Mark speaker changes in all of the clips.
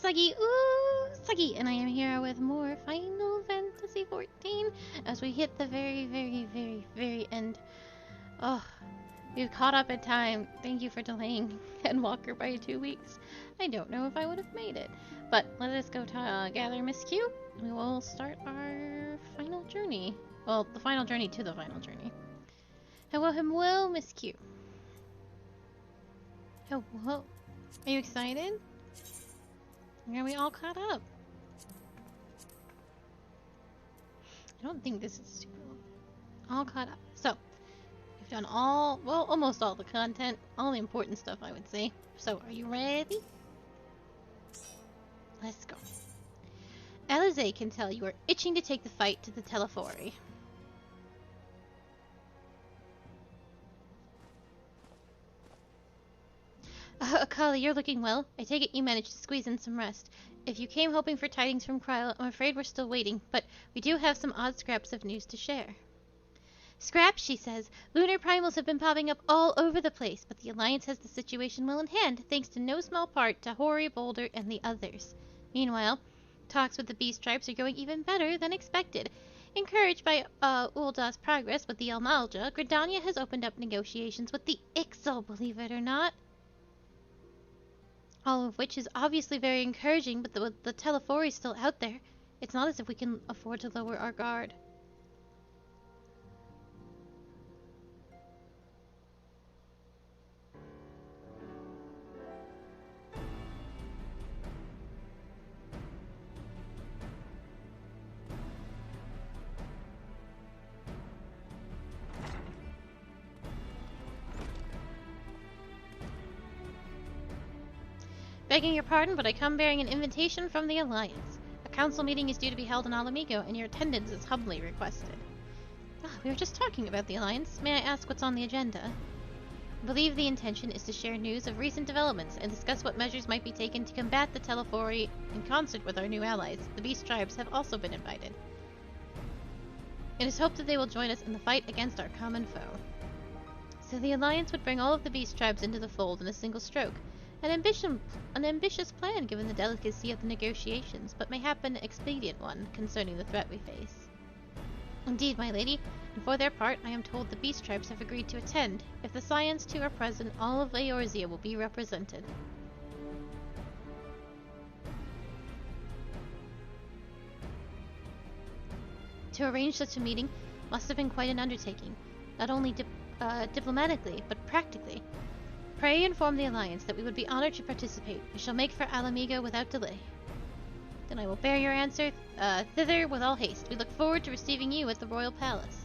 Speaker 1: Suggy, ooh, Suggy, and I am here with more Final Fantasy XIV as we hit the very, very, very, very end. Oh, we've caught up in time. Thank you for delaying Ken Walker by 2 weeks. I don't know if I would have made it, but let us go to gather Miss Q. We will start our final journey. Well, the final journey to the final journey. Hello, Miss Q. Hello. Are you excited? Are we all caught up? I don't think this is super long. All caught up. So, we've done all, well, almost all the content. All the important stuff, I would say. So, are you ready? Let's go. Alize can tell you are itching to take the fight to the Telefori. Akali, you're looking well. I take it you managed to squeeze in some rest. If you came hoping for tidings from Kryla, I'm afraid we're still waiting, but we do have some odd scraps of news to share. Scraps, she says. Lunar primals have been popping up all over the place, but the Alliance has the situation well in hand, thanks to no small part to Hori, Boulder, and the others. Meanwhile, talks with the Beast Tribes are going even better than expected. Encouraged by Ulda's progress with the Almalja, Gridania has opened up negotiations with the Ixal, believe it or not. All of which is obviously very encouraging, but the Telefori is still out there. It's not as if we can afford to lower our guard. Begging your pardon, but I come bearing an invitation from the Alliance. A council meeting is due to be held in Alamigo, and your attendance is humbly requested. We were just talking about the Alliance. May I ask what's on the agenda? I believe the intention is to share news of recent developments and discuss what measures might be taken to combat the Telefori in concert with our new allies. The Beast Tribes have also been invited. It is hoped that they will join us in the fight against our common foe. So the Alliance would bring all of the Beast Tribes into the fold in a single stroke. An ambitious plan given the delicacy of the negotiations, but mayhap an expedient one concerning the threat we face. Indeed, my lady, and for their part, I am told the Beast Tribes have agreed to attend. If the Scions too are present, all of Eorzea will be represented. To arrange such a meeting must have been quite an undertaking, not only diplomatically, but practically. Pray inform the Alliance that we would be honored to participate. We shall make for Alamigo without delay. Then I will bear your answer thither with all haste. We look forward to receiving you at the Royal Palace.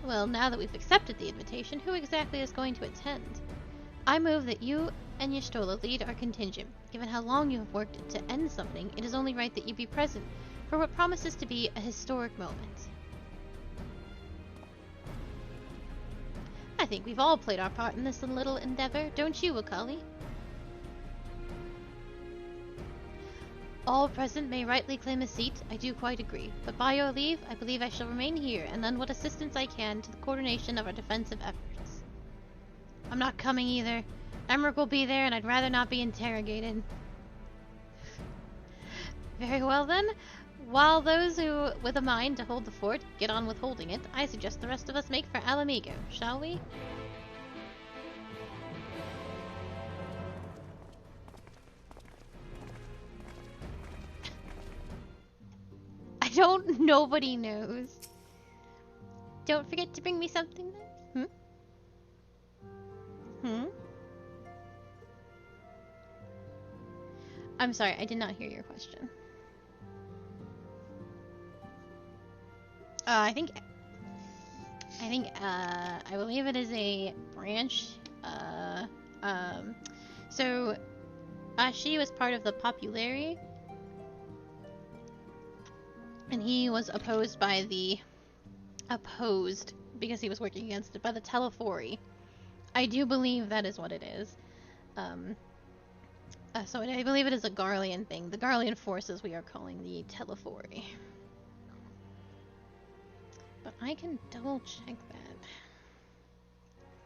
Speaker 1: Well, now that we've accepted the invitation, who exactly is going to attend? I move that you and Y'shtola lead our contingent. Given how long you have worked to end something, it is only right that you be present for what promises to be a historic moment. I think we've all played our part in this little endeavor, don't you, Akali? All present may rightly claim a seat, I do quite agree. But by your leave, I believe I shall remain here and lend what assistance I can to the coordination of our defensive efforts. I'm not coming either. Emmerich will be there, and I'd rather not be interrogated. Very well then. While those who, with a mind to hold the fort, get on with holding it, I suggest the rest of us make for Alamigo, shall we? Nobody knows. Don't forget to bring me something nice. I'm sorry, I did not hear your question. I believe it is a branch. So Ashi was part of the Populari, and he was opposed because he was working against it by the Telefori. I do believe that is what it is. So I believe it is a Garlean thing. The Garlean forces we are calling the Telefori. But I can double check that.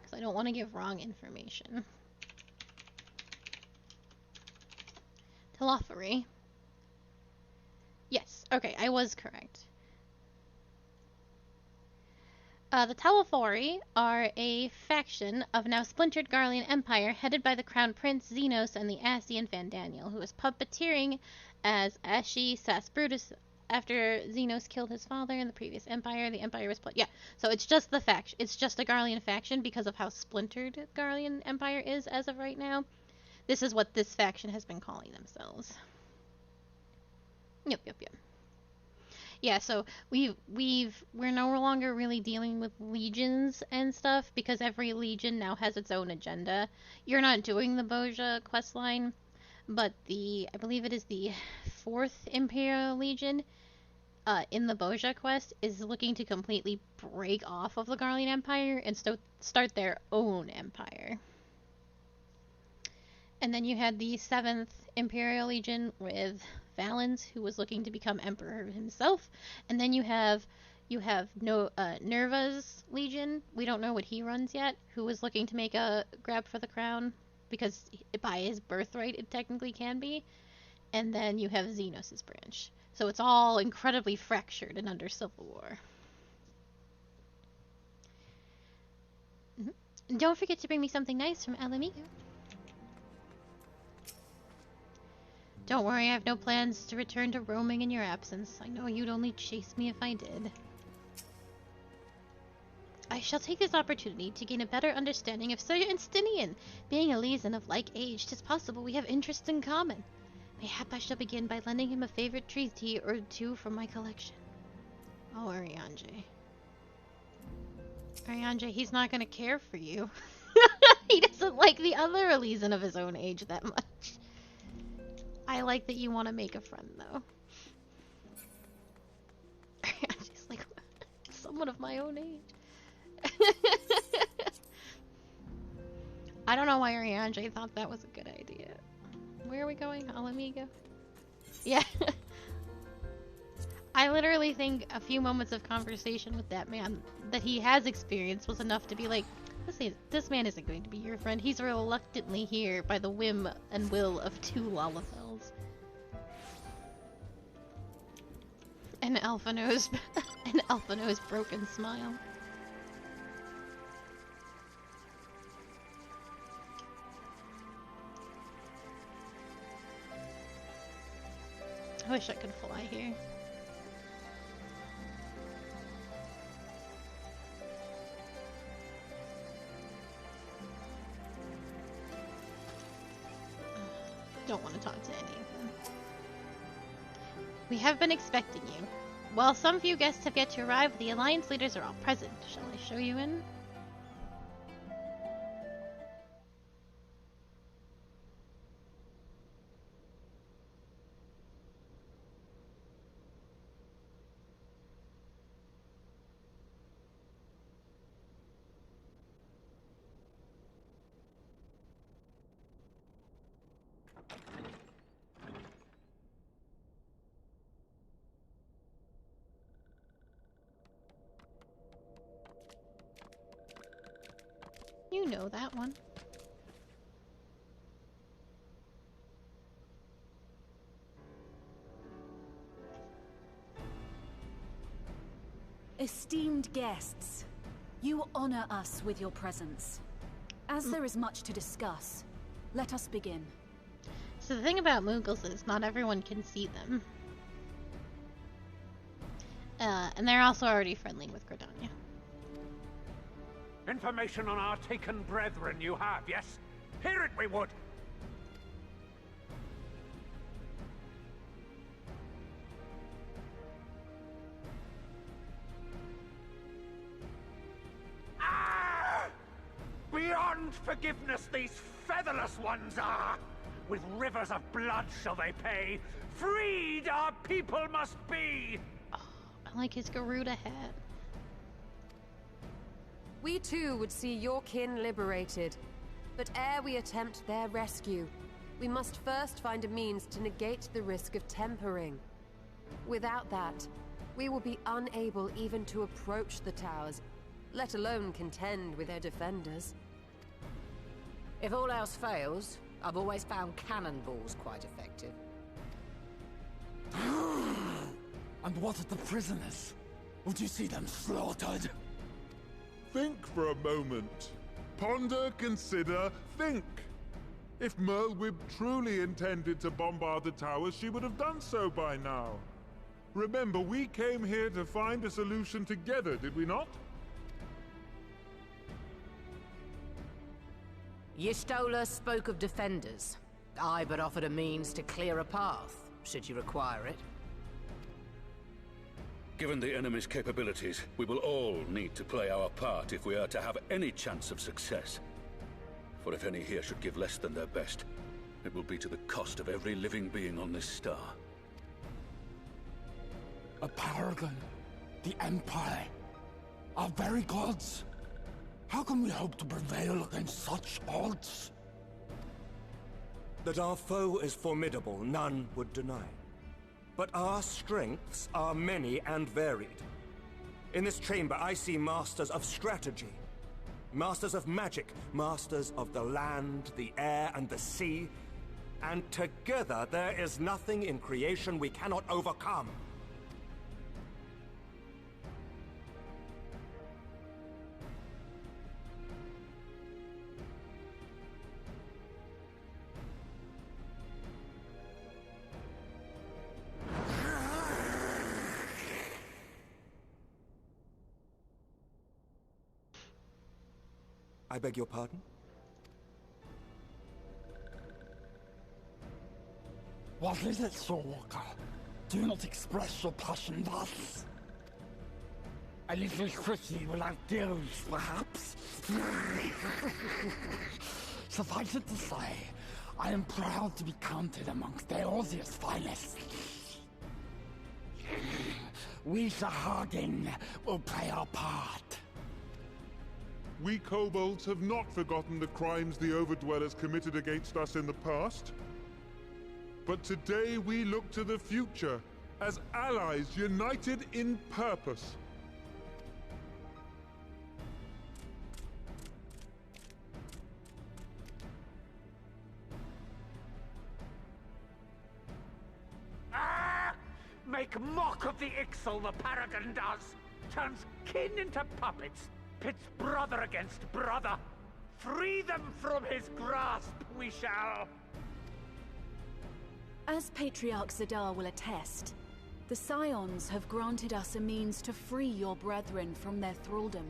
Speaker 1: Because I don't want to give wrong information. Telophary. Yes, okay, I was correct. The Telophori are a faction of now splintered Garlean Empire headed by the Crown Prince Xenos and the Asian Vandaniel, who was puppeteering as Ashi Sas Brutus after Xenos killed his father in the previous empire. The empire was split. Yeah, so it's just the faction. It's just a Garlean faction because of how splintered Garlean Empire is as of right now. This is what this faction has been calling themselves. Yep. Yeah, so we're no longer really dealing with legions and stuff because every legion now has its own agenda. You're not doing the Boja questline, but I believe it is the 4th Imperial Legion in the Boja quest is looking to completely break off of the Garlean Empire and start their own empire. And then you had the 7th Imperial Legion with Valens, who was looking to become emperor himself. And then you have Nerva's Legion. We don't know what he runs yet, who was looking to make a grab for the crown, because by his birthright it technically can be. And then you have Xenos' branch. So it's all incredibly fractured and under civil war. And don't forget to bring me something nice from Alamigo. Don't worry, I have no plans to return to roaming in your absence. I know you'd only chase me if I did. I shall take this opportunity to gain a better understanding of Sir Justinian. Being a Legion of like age, 'tis possible we have interests in common. Mayhap I shall begin by lending him a favorite treaty or two from my collection. Oh, Arianje. Arianje, he's not gonna care for you. He doesn't like the other Elysian of his own age that much. I like that you want to make a friend, though. Just like someone of my own age. I don't know why Arianje thought that was a good idea. Where are we going? Alamigo? Yeah. I literally think a few moments of conversation with that man that he has experienced was enough to be like, this man isn't going to be your friend. He's reluctantly here by the whim and will of 2 Lalafels. And Alphino's broken smile. I wish I could fly here. Don't want to talk to any of them. We have been expecting you. While some few guests have yet to arrive, the Alliance leaders are all present. Shall I show you in? You know that one.
Speaker 2: Esteemed guests, you honor us with your presence. As there is much to discuss, let us begin.
Speaker 1: So the thing about Moogles is not everyone can see them. And they're also already friendly with Gridania.
Speaker 3: Information on our taken brethren you have, yes? Hear it we would! Ah! Beyond forgiveness these featherless ones are! With rivers of blood shall they pay! Freed our people must be!
Speaker 1: Oh, I like his Garuda hat.
Speaker 4: We too would see your kin liberated, but ere we attempt their rescue, we must first find a means to negate the risk of tempering. Without that, We will be unable even to approach the towers, let alone contend with their defenders.
Speaker 5: If all else fails, I've always found cannonballs quite effective.
Speaker 6: And what of the prisoners? Would you see them slaughtered?
Speaker 7: Think for a moment. Ponder, consider, think. If Merlwyb truly intended to bombard the towers, she would have done so by now. Remember, we came here to find a solution together, did we not?
Speaker 5: Y'shtola spoke of defenders. I but offered a means to clear a path, should you require it.
Speaker 8: Given the enemy's capabilities, we will all need to play our part if we are to have any chance of success. For if any here should give less than their best, it will be to the cost of every living being on this star.
Speaker 6: A paragon, the Empire, our very gods. How can we hope to prevail against such odds?
Speaker 9: That our foe is formidable, none would deny. But our strengths are many and varied. In this chamber, I see masters of strategy, masters of magic, masters of the land, the air, and the sea. And together, there is nothing in creation we cannot overcome. I beg your pardon?
Speaker 6: What is it, Soulwalker? Do not express your passion thus. A little quickie without deals, perhaps? Suffice it to say, I am proud to be counted amongst Eorzea's finest. We Sahagin will play our part.
Speaker 7: We kobolds have not forgotten the crimes the Overdwellers committed against us in the past. But today we look to the future, as allies united in purpose.
Speaker 3: Make mock of the Ixal, the Paragon does! Turns kin into puppets! Pits brother against brother! Free them from his grasp, we shall!
Speaker 2: As Patriarch Zadar will attest, the Scions have granted us a means to free your brethren from their thraldom.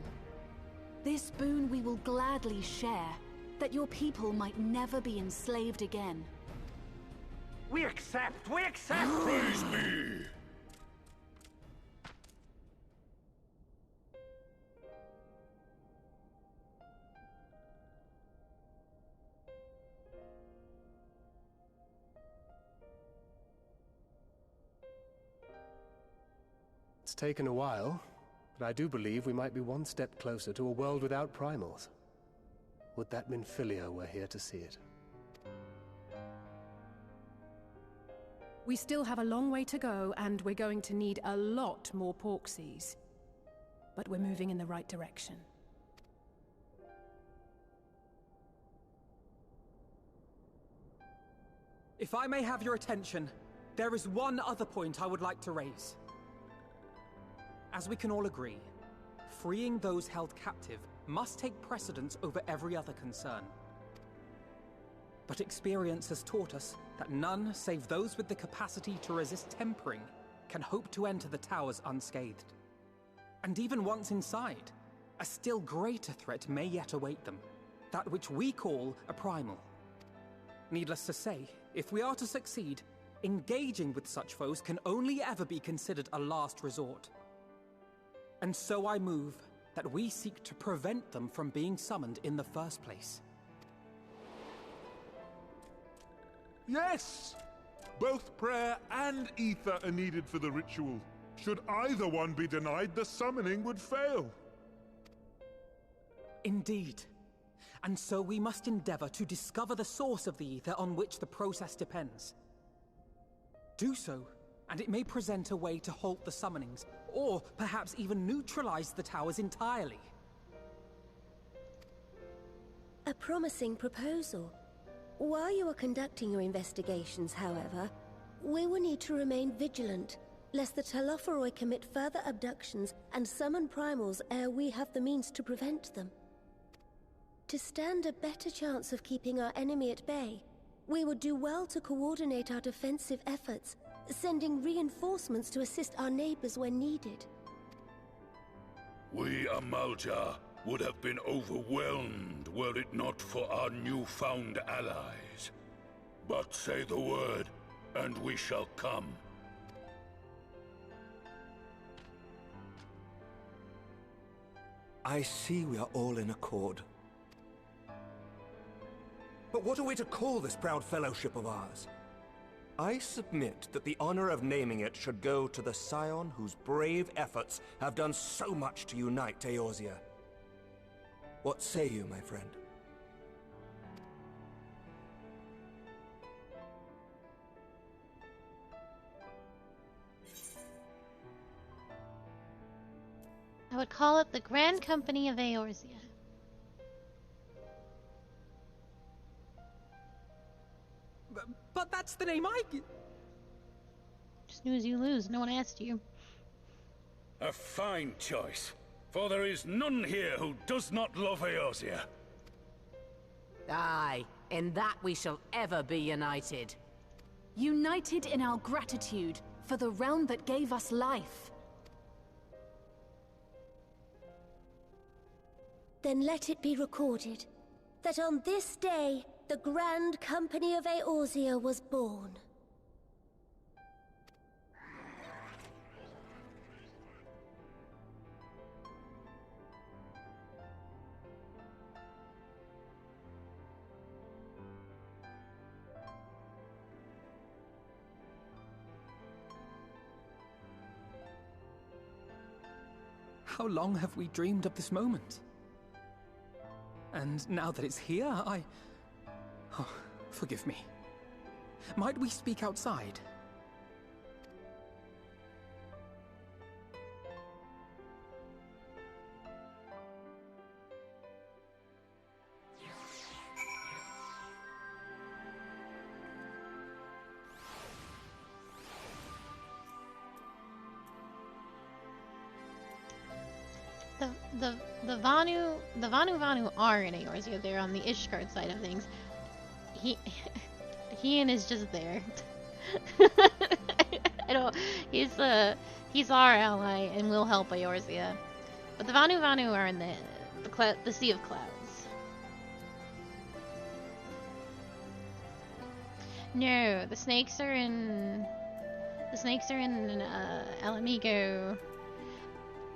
Speaker 2: This boon we will gladly share, that your people might never be enslaved again.
Speaker 3: We accept! We accept!
Speaker 8: Praise me!
Speaker 10: It's taken a while, but I do believe we might be one step closer to a world without primals. Would that Minfilia were here to see it.
Speaker 11: We still have a long way to go, and we're going to need a lot more Porksies. But we're moving in the right direction.
Speaker 12: If I may have your attention, there is one other point I would like to raise. As we can all agree, freeing those held captive must take precedence over every other concern. But experience has taught us that none save those with the capacity to resist tempering can hope to enter the towers unscathed. And even once inside, a still greater threat may yet await them, that which we call a primal. Needless to say, if we are to succeed, engaging with such foes can only ever be considered a last resort. And so I move that we seek to prevent them from being summoned in the first place.
Speaker 7: Yes! Both prayer and ether are needed for the ritual. Should either one be denied, the summoning would fail.
Speaker 12: Indeed. And so we must endeavor to discover the source of the ether on which the process depends. Do so, and it may present a way to halt the summonings or perhaps even neutralize the towers entirely.
Speaker 13: A promising proposal. While you are conducting your investigations, however, we will need to remain vigilant, lest the Telophoroi commit further abductions and summon primals ere we have the means to prevent them. To stand a better chance of keeping our enemy at bay, we would do well to coordinate our defensive efforts, sending reinforcements to assist our neighbors when needed.
Speaker 8: We Amalja would have been overwhelmed were it not for our newfound allies. But say the word, and we shall come.
Speaker 9: I see we are all in accord. But what are we to call this proud fellowship of ours? I submit that the honor of naming it should go to the scion whose brave efforts have done so much to unite Eorzea. What say you, my friend?
Speaker 1: I would call it the Grand Company of Eorzea.
Speaker 12: But that's the name I...
Speaker 1: Snooze you lose, no one asked you.
Speaker 8: A fine choice, for there is none here who does not love Eorzea.
Speaker 5: Aye, in that we shall ever be united.
Speaker 2: United in our gratitude for the realm that gave us life.
Speaker 13: Then let it be recorded that on this day, the Grand Company of Eorzea was born.
Speaker 12: How long have we dreamed of this moment? And now that it's here, Oh, forgive me. Might we speak outside?
Speaker 1: The Vanu are in Eorzea. They're on the Ishgard side of things. Ian is just there. I don't. He's our ally and will help Eorzea. But the Vanu are in the Sea of Clouds. No, the snakes are in Alamigo.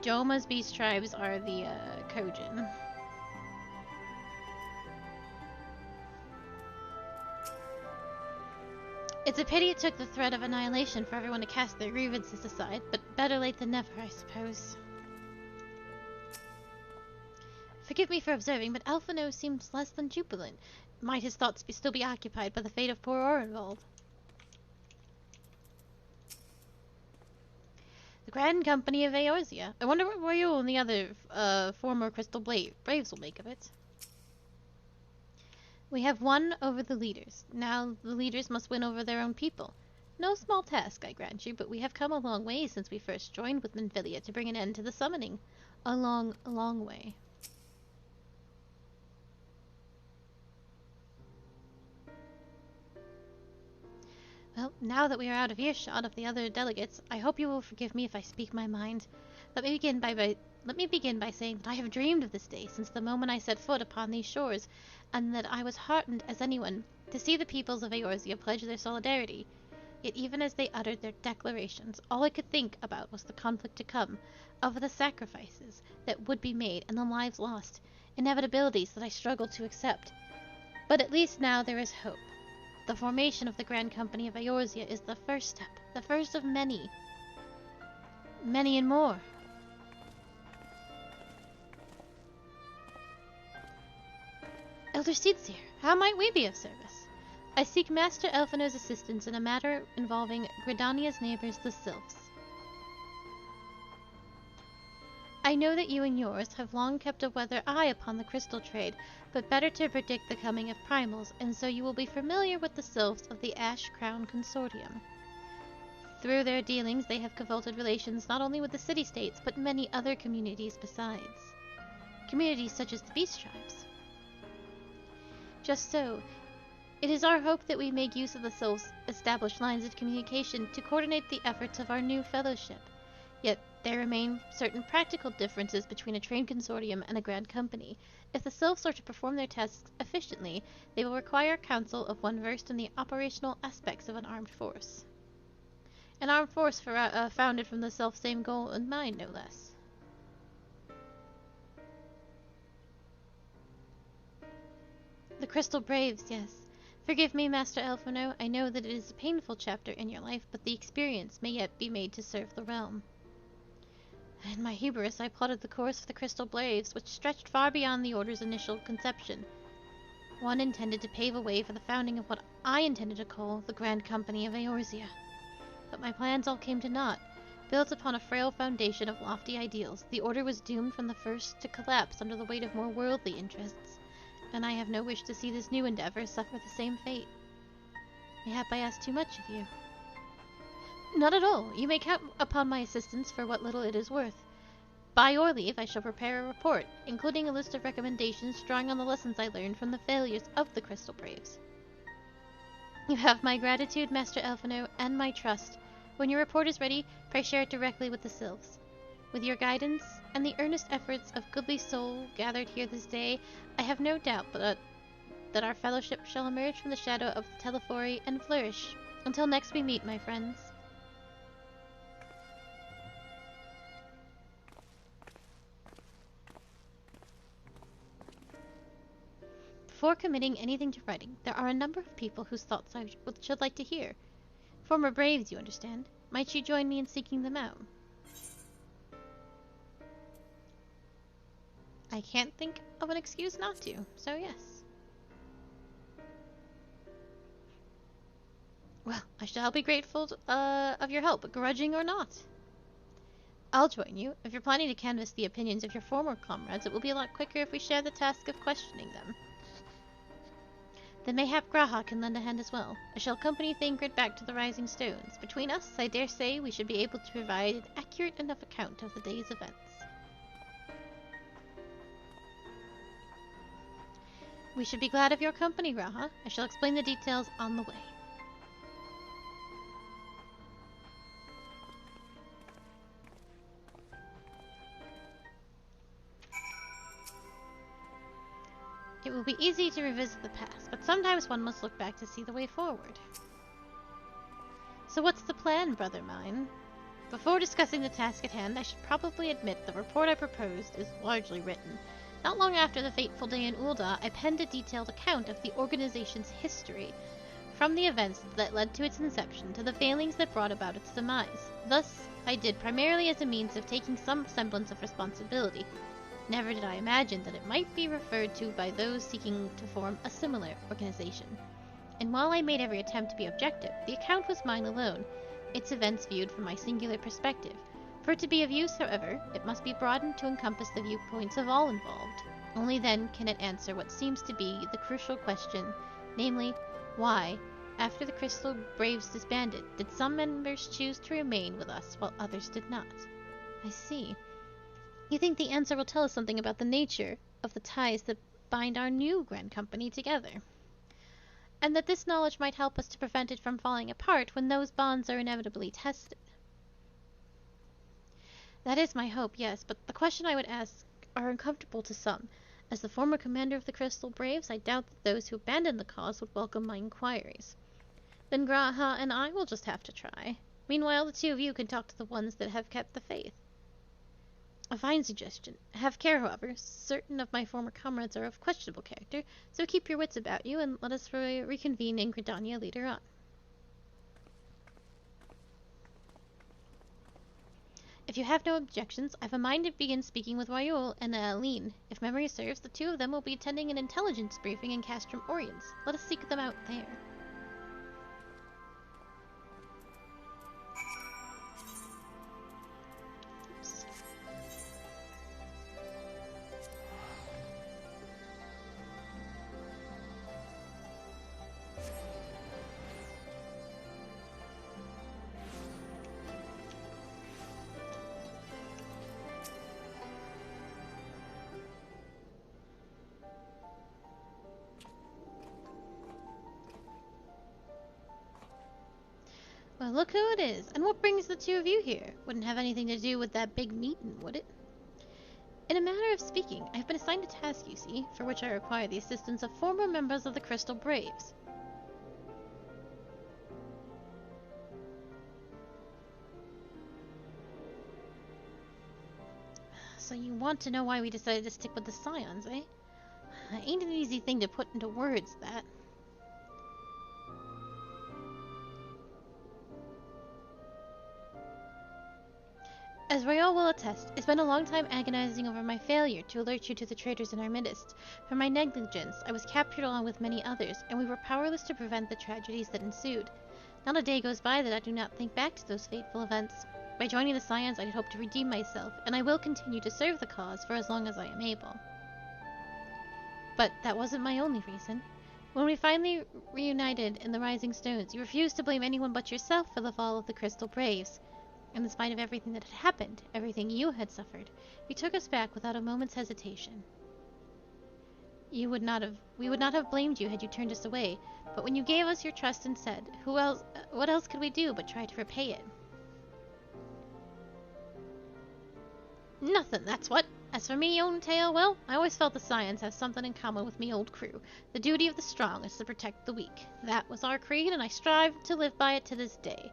Speaker 1: Joma's beast tribes are the Kojin. It's a pity it took the threat of annihilation for everyone to cast their grievances aside, but better late than never, I suppose. Forgive me for observing, but Alphino seems less than jubilant. Might his thoughts still be occupied by the fate of poor Orenwald? The Grand Company of Eorzea. I wonder what Royal and the other former Crystal Braves will make of it. We have won over the leaders. Now the leaders must win over their own people. No small task, I grant you, but we have come a long way since we first joined with Minfilia to bring an end to the summoning. A long, long way. Well, now that we are out of earshot of the other delegates, I hope you will forgive me if I speak my mind. Let me begin by saying that I have dreamed of this day since the moment I set foot upon these shores, and that I was heartened as anyone to see the peoples of Eorzea pledge their solidarity. Yet even as they uttered their declarations, all I could think about was the conflict to come, of the sacrifices that would be made and the lives lost, inevitabilities that I struggled to accept. But at least now there is hope. The formation of the Grand Company of Eorzea is the first step, the first of many. Many and more. Elder Seedseer, how might we be of service? I seek Master Elfino's assistance in a matter involving Gridania's neighbors, the Sylphs. I know that you and yours have long kept a weather eye upon the crystal trade, but better to predict the coming of primals, and so you will be familiar with the sylphs of the Ash Crown Consortium. Through their dealings, they have consulted relations not only with the city-states, but many other communities besides. Communities such as the Beast Tribes. Just so, it is our hope that we make use of the sylphs' established lines of communication to coordinate the efforts of our new fellowship. Yet, there remain certain practical differences between a trained consortium and a grand company. If the sylphs are to perform their tasks efficiently, they will require counsel of one versed in the operational aspects of an armed force. An armed force founded from the self-same goal in mind, no less. The Crystal Braves, yes. Forgive me, Master Elfino, I know that it is a painful chapter in your life, but the experience may yet be made to serve the realm. In my hubris, I plotted the course of the Crystal Braves, which stretched far beyond the Order's initial conception. One intended to pave a way for the founding of what I intended to call the Grand Company of Eorzea. But my plans all came to naught. Built upon a frail foundation of lofty ideals, the Order was doomed from the first to collapse under the weight of more worldly interests, and I have no wish to see this new endeavor suffer the same fate. Mayhap I ask too much of you. Not at all. You may count upon my assistance for what little it is worth. By your leave, I shall prepare a report, including a list of recommendations drawing on the lessons I learned from the failures of the Crystal Braves. You have my gratitude, Master Elfino, and my trust. When your report is ready, pray share it directly with the sylphs. With your guidance, and the earnest efforts of goodly soul gathered here this day, I have no doubt but that our fellowship shall emerge from the shadow of the Telephori and flourish. Until next we meet, my friends. Before committing anything to writing, there are a number of people whose thoughts I should like to hear. Former Braves, you understand. Might you join me in seeking them out? I can't think of an excuse not to, so yes. Well, I shall be grateful of your help, grudging or not. I'll join you. If you're planning to canvass the opinions of your former comrades, it will be a lot quicker if we share the task of questioning them. Then mayhap Graha can lend a hand as well. I shall accompany Thangrid back to the Rising Stones. Between us, I dare say we should be able to provide an accurate enough account of the day's events. We should be glad of your company, Graha. I shall explain the details on the way. It will be easy to revisit the past, but sometimes one must look back to see the way forward. So what's the plan, brother mine? Before discussing the task at hand, I should probably admit the report I proposed is largely written. Not long after the fateful day in Ul'dah, I penned a detailed account of the organization's history, from the events that led to its inception to the failings that brought about its demise. Thus, I did primarily as a means of taking some semblance of responsibility. Never did I imagine that it might be referred to by those seeking to form a similar organization. And while I made every attempt to be objective, the account was mine alone, its events viewed from my singular perspective. For it to be of use, however, it must be broadened to encompass the viewpoints of all involved. Only then can it answer what seems to be the crucial question, namely, why, after the Crystal Braves disbanded, did some members choose to remain with us while others did not? I see. You think the answer will tell us something about the nature of the ties that bind our new Grand Company together, and that this knowledge might help us to prevent it from falling apart when those bonds are inevitably tested. That is my hope, yes, but the question I would ask are uncomfortable to some. As the former commander of the Crystal Braves, I doubt that those who abandoned the cause would welcome my inquiries. Then Graha and I will just have to try. Meanwhile, the two of you can talk to the ones that have kept the faith. A fine suggestion. Have care, however. Certain of my former comrades are of questionable character, so keep your wits about you and let us reconvene in Gridania later on. If you have no objections, I've a mind to begin speaking with Royul and Aline. If memory serves, the two of them will be attending an intelligence briefing in Castrum Oriens. Let us seek them out there. look who it is. And what brings the two of you here? Wouldn't have anything to do with that big meeting, would it? In a manner of speaking, I have been assigned a task, you see, for which I require the assistance of former members of the Crystal Braves. So you want to know why we decided to stick with the Scions, eh? Ain't an easy thing to put into words, that. As Royal will attest, it's been a long time agonizing over my failure to alert you to the traitors in our midst. For my negligence, I was captured along with many others, and we were powerless to prevent the tragedies that ensued. Not a day goes by that I do not think back to those fateful events. By joining the Scions, I had hoped to redeem myself, and I will continue to serve the cause for as long as I am able. But that wasn't my only reason. When we finally reunited in the Rising Stones, you refused to blame anyone but yourself for the fall of the Crystal Braves. And in spite of everything that had happened, everything you had suffered, you took us back without a moment's hesitation. We would not have blamed you had you turned us away, but when you gave us your trust and said, what else could we do but try to repay it? Nothing, that's what. As for me own tale, well, I always felt the Scions have something in common with me old crew. The duty of the strong is to protect the weak. That was our creed, and I strive to live by it to this day.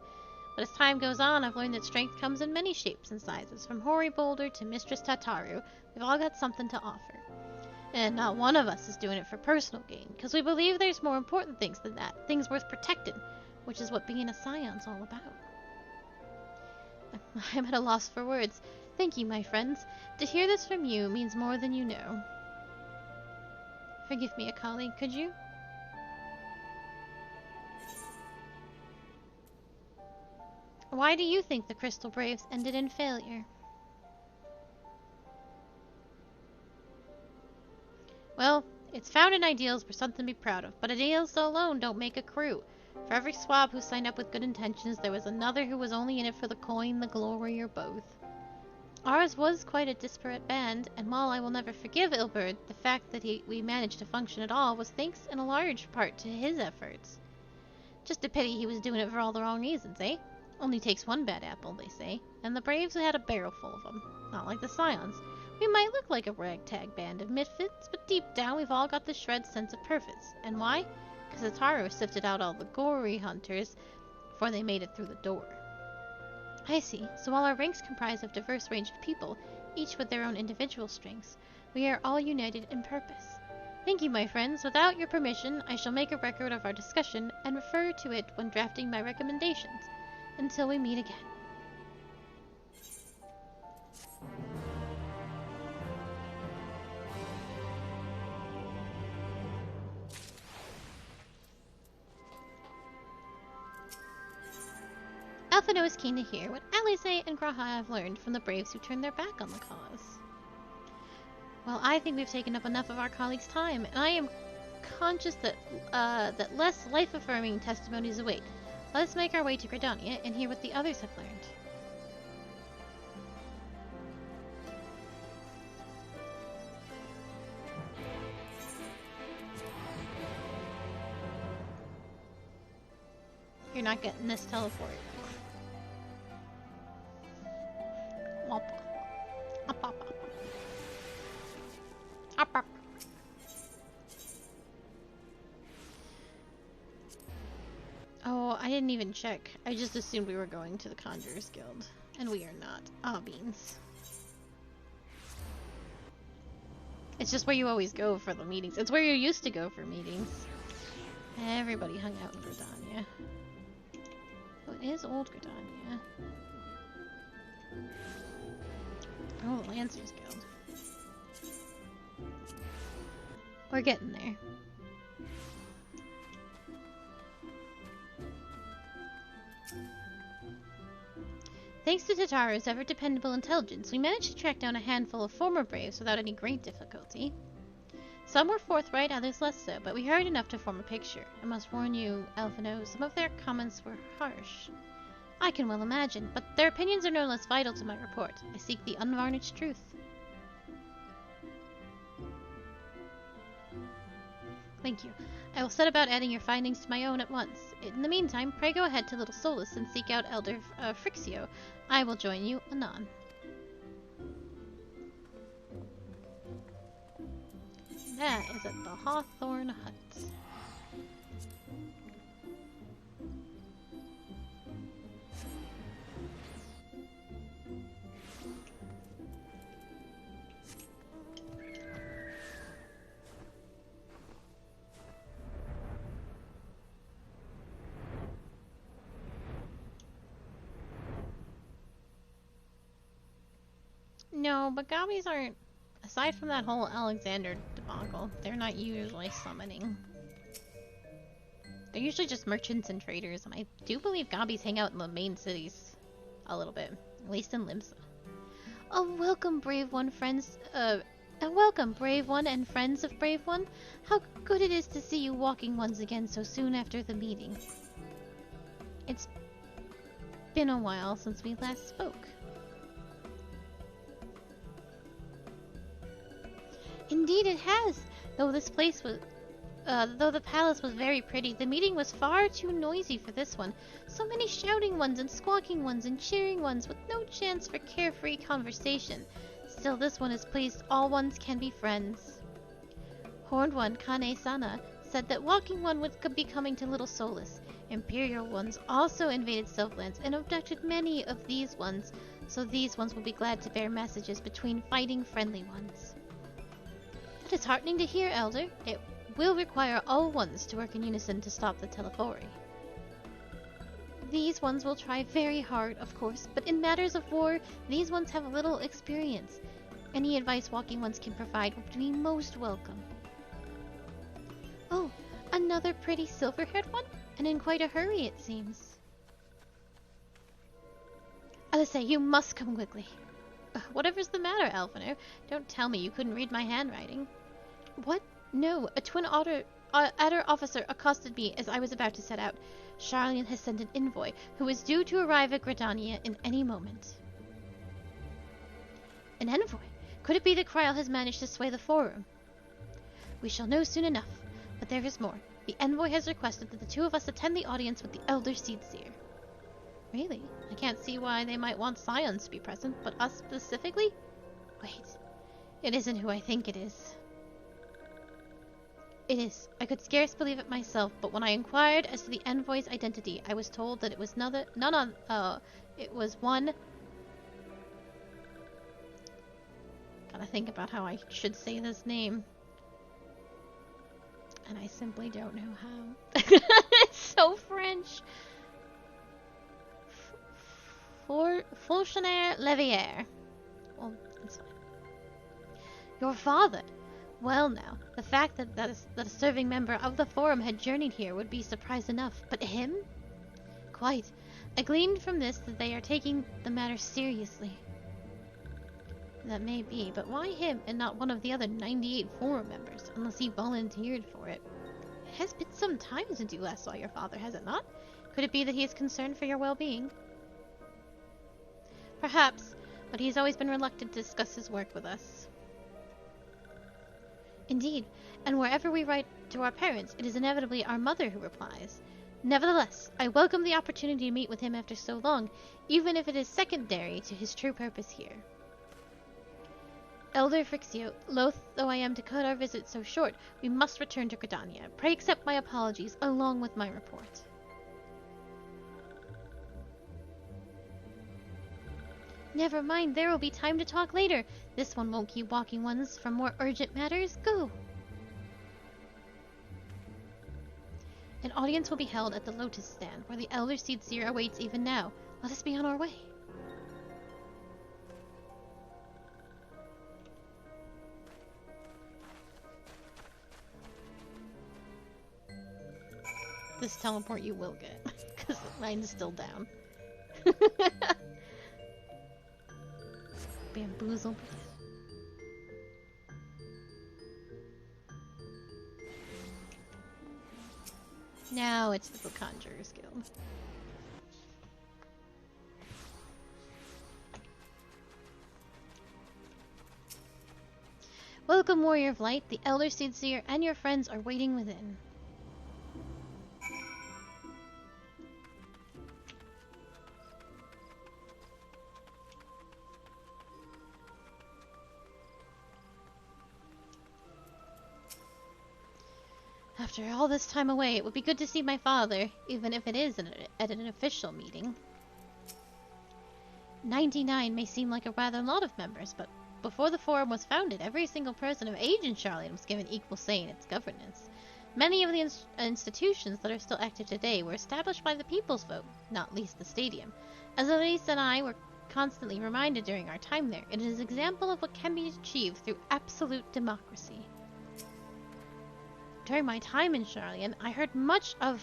Speaker 1: But as time goes on, I've learned that strength comes in many shapes and sizes. From Hoary Boulder to Mistress Tataru, we've all got something to offer. And not one of us is doing it for personal gain, because we believe there's more important things than that, things worth protecting, which is what being a Scion's all about. I'm at a loss for words. Thank you, my friends. To hear this from you means more than you know. Forgive me, a colleague, could you? Why do you think the Crystal Braves ended in failure? Well, its founding ideals were something to be proud of, but ideals alone don't make a crew. For every swab who signed up with good intentions, there was another who was only in it for the coin, the glory, or both. Ours was quite a disparate band, and while I will never forgive Ilberd, the fact that we managed to function at all was thanks in a large part to his efforts. Just a pity he was doing it for all the wrong reasons, eh? Only takes one bad apple, they say, and the Braves had a barrel full of them. Not like the Scions. We might look like a ragtag band of misfits, but deep down we've all got the shred sense of purpose. And why? Because Ataru sifted out all the gory hunters before they made it through the door. I see. So while our ranks comprise of diverse range of people, each with their own individual strengths, we are all united in purpose. Thank you, my friends. Without your permission, I shall make a record of our discussion and refer to it when drafting my recommendations. Until we meet again. Alphino is keen to hear what Alice and Graha have learned from the Braves who turned their back on the cause. Well, I think we've taken up enough of our colleagues' time, and I am conscious that that less life-affirming testimonies await. Let us make our way to Gridania and hear what the others have learned. You're not getting this teleport. Womp. Up, up, up. Up, up. Oh, I didn't even check. I just assumed we were going to the Conjurer's Guild. And we are not. Ah, beans. It's just where you always go for the meetings. It's where you used to go for meetings. Everybody hung out in Gridania. Oh, it is old Gridania. Oh, the Lancers Guild. We're getting there. Thanks to Tataru's ever-dependable intelligence, we managed to track down a handful of former Braves without any great difficulty. Some were forthright, others less so, but we heard enough to form a picture. I must warn you, Alphino, some of their comments were harsh. I can well imagine, but their opinions are no less vital to my report. I seek the unvarnished truth. Thank you. I will set about adding your findings to my own at once. In the meantime, pray go ahead to Little Solus and seek out Elder Frixio. I will join you anon. That is at the Hawthorne Hut. No, but gobbies aren't... Aside from that whole Alexander debacle, they're not usually summoning. They're usually just merchants and traders, and I do believe gobbies hang out in the main cities a little bit, at least in Limsa. Oh, welcome, brave one, friends. Welcome, brave one and friends of brave one. How good it is to see you walking once again so soon after the meeting. It's been a while since we last spoke. Indeed it has. Though the palace was very pretty, the meeting was far too noisy for this one. So many shouting ones and squawking ones and cheering ones with no chance for carefree conversation. Still, this one is pleased all ones can be friends. Horned one, Kane-sana, said that walking one would be coming to Little Solus. Imperial ones also invaded Sylphlands and abducted many of these ones, so these ones will be glad to bear messages between fighting friendly ones. That is heartening to hear, Elder. It will require all ones to work in unison to stop the Telephori. These ones will try very hard, of course, but in matters of war, these ones have little experience. Any advice walking ones can provide would be most welcome. Oh, another pretty silver-haired one? And in quite a hurry, it seems. I say, you must come quickly. Whatever's the matter, Alphinaud? Don't tell me you couldn't read my handwriting. What? No, a twin adder officer accosted me as I was about to set out. Charlene has sent an envoy, who is due to arrive at Gridania in any moment. An envoy? Could it be that Kryl has managed to sway the Forum? We shall know soon enough, but there is more. The envoy has requested that the two of us attend the audience with the Elder Seedseer. Really? I can't see why they might want Scions to be present, but us specifically? Wait, it isn't who I think it is. It is. I could scarce believe it myself, but when I inquired as to the envoy's identity, I was told that it was it was one... Gotta think about how I should say this name. And I simply don't know how. It's so French. Fonctionnaire Levier. Well, that's fine. Your father? Well now, the fact that a serving member of the Forum had journeyed here would be surprise enough, but him? Quite. I gleaned from this that they are taking the matter seriously. That may be, but why him and not one of the other 98 Forum members, unless he volunteered for it? It has been some time since you last saw your father, has it not? Could it be that he is concerned for your well-being? Perhaps, but he's always been reluctant to discuss his work with us. Indeed, and wherever we write to our parents, it is inevitably our mother who replies. Nevertheless, I welcome the opportunity to meet with him after so long, even if it is secondary to his true purpose here. Elder Frixio, loath though I am to cut our visit so short, we must return to Gridania. Pray accept my apologies, along with my report. Never mind, there will be time to talk later. This one won't keep walking ones from more urgent matters. Go! An audience will be held at the Lotus Stand, where the Elder Seedseer awaits even now. Let us be on our way. This teleport you will get, because mine is still down. Bamboozle. Now it's the Conjurer's Guild. Welcome, Warrior of Light. The Elder Seer and your friends are waiting within. After all this time away, it would be good to see my father, even if it is at an official meeting. 99 may seem like a rather lot of members, but before the Forum was founded, every single person of age in Charlotte was given equal say in its governance. Many of the institutions that are still active today were established by the people's vote, not least the stadium. As Elise and I were constantly reminded during our time there, it is an example of what can be achieved through absolute democracy. During my time in Charlian, I heard much of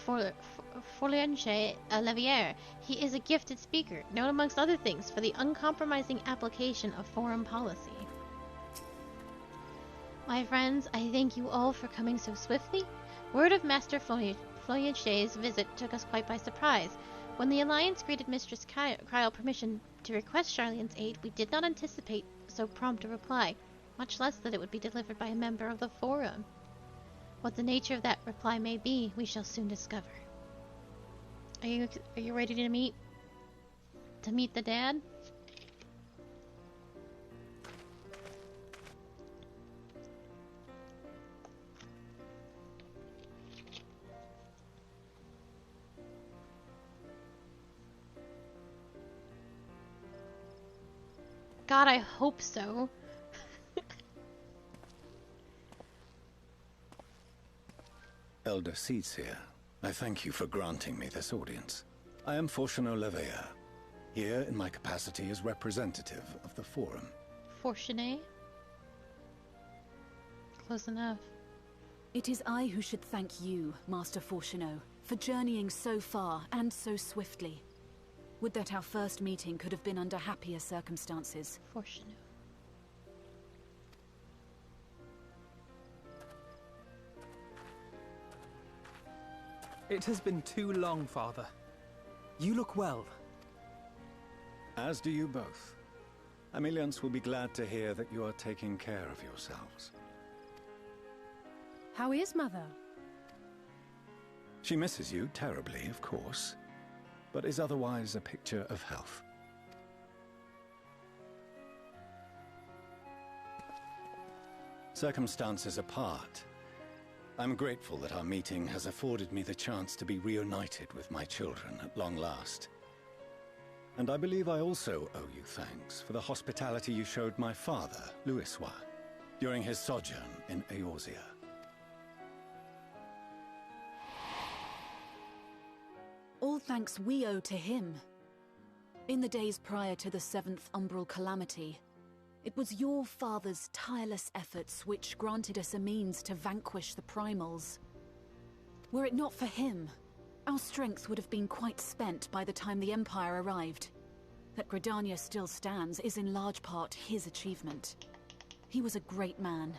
Speaker 1: Folianche Levier. He is a gifted speaker, known amongst other things for the uncompromising application of foreign policy. My friends, I thank you all for coming so swiftly. Word of Master Folianche's visit took us quite by surprise. When the Alliance granted Mistress Kyle permission to request Charlian's aid, we did not anticipate so prompt a reply, much less that it would be delivered by a member of the Forum. What the nature of that reply may be, we shall soon discover. Are you ready to meet the dad? God, I hope so.
Speaker 14: Elder Seer, I thank you for granting me this audience. I am Fortunato Leveilleur, here in my capacity as representative of the Forum.
Speaker 1: Fortuné? Close enough.
Speaker 2: It is I who should thank you, Master Fortunato, for journeying so far and so swiftly. Would that our first meeting could have been under happier circumstances.
Speaker 1: Fortunato.
Speaker 12: It has been too long, Father. You look well.
Speaker 14: As do you both. Ameliance will be glad to hear that you are taking care of yourselves.
Speaker 11: How is Mother?
Speaker 14: She misses you terribly, of course, but is otherwise a picture of health. Circumstances apart, I'm grateful that our meeting has afforded me the chance to be reunited with my children at long last. And I believe I also owe you thanks for the hospitality you showed my father, Louisois, during his sojourn in Eorzea.
Speaker 2: All thanks we owe to him. In the days prior to the 7th Umbral Calamity, it was your father's tireless efforts which granted us a means to vanquish the primals. Were it not for him, our strength would have been quite spent by the time the Empire arrived. That Gridania still stands is in large part his achievement. He was a great man.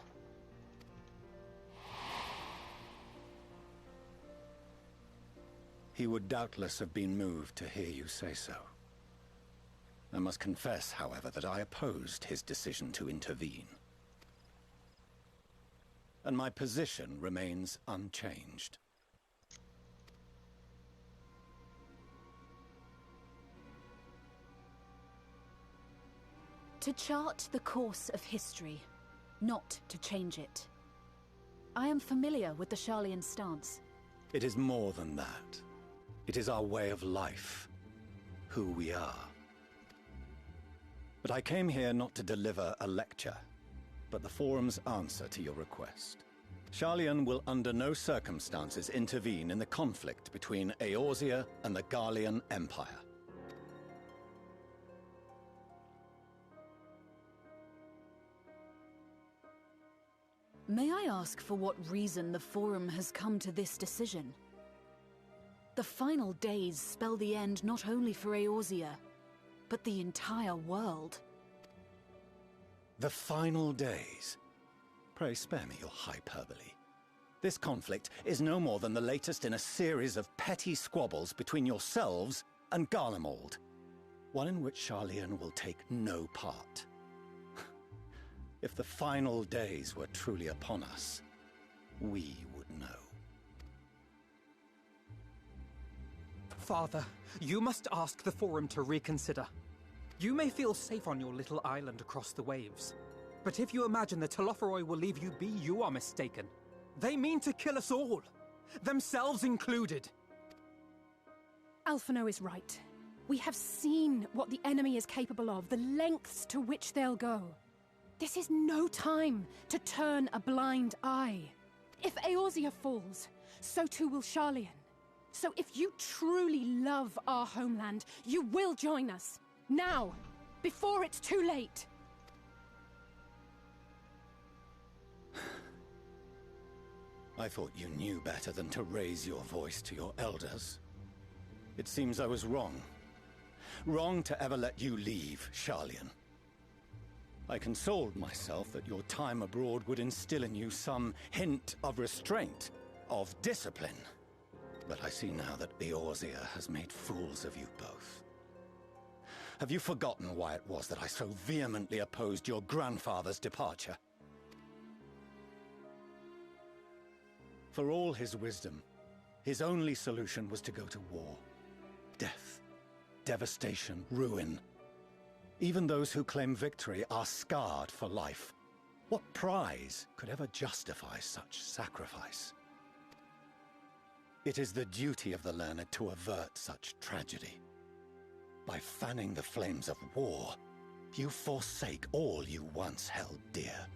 Speaker 14: He would doubtless have been moved to hear you say so. I must confess, however, that I opposed his decision to intervene. And my position remains unchanged.
Speaker 2: To chart the course of history, not to change it. I am familiar with the Charlian stance.
Speaker 14: It is more than that. It is our way of life, who we are. But I came here not to deliver a lecture, but the Forum's answer to your request. Charlian will under no circumstances intervene in the conflict between Eorzea and the Garlean Empire.
Speaker 2: May I ask for what reason the Forum has come to this decision? The final days spell the end not only for Eorzea, but the entire world.
Speaker 14: The final days? Pray spare me your hyperbole. This conflict is no more than the latest in a series of petty squabbles between yourselves and Garlemald, one in which Charlian will take no part. If the final days were truly upon us, we would know.
Speaker 12: Father, you must ask the Forum to reconsider. You may feel safe on your little island across the waves, but if you imagine the Telophoroi will leave you be, you are mistaken. They mean to kill us all, themselves included.
Speaker 11: Alphino is right. We have seen what the enemy is capable of, the lengths to which they'll go. This is no time to turn a blind eye. If Eorzea falls, so too will Sharlayan. So if you truly love our homeland, you will join us. Now, before it's too late.
Speaker 14: I thought you knew better than to raise your voice to your elders. It seems I was wrong. Wrong to ever let you leave, Sharlayan. I consoled myself that your time abroad would instill in you some hint of restraint, of discipline. But I see now that Eorzea has made fools of you both. Have you forgotten why it was that I so vehemently opposed your grandfather's departure? For all his wisdom, his only solution was to go to war. Death, devastation, ruin. Even those who claim victory are scarred for life. What prize could ever justify such sacrifice? It is the duty of the learned to avert such tragedy. By fanning the flames of war, you forsake all you once held dear.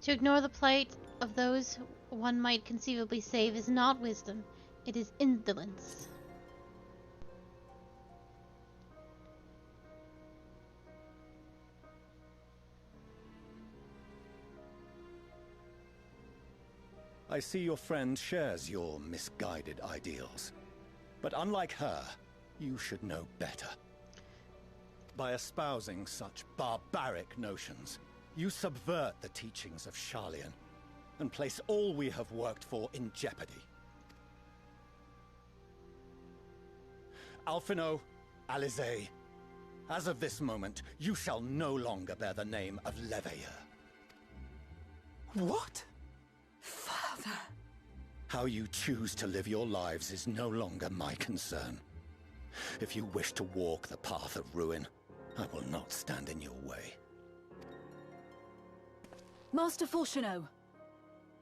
Speaker 1: To ignore the plight of those one might conceivably save is not wisdom, it is indolence.
Speaker 14: I see your friend shares your misguided ideals. But unlike her, you should know better. By espousing such barbaric notions, you subvert the teachings of Sharlayan and place all we have worked for in jeopardy. Alphino, Alisaie, as of this moment, you shall no longer bear the name of Leveilleur.
Speaker 12: What?
Speaker 11: Father!
Speaker 14: How you choose to live your lives is no longer my concern. If you wish to walk the path of ruin, I will not stand in your way.
Speaker 2: Master Fourcheneau,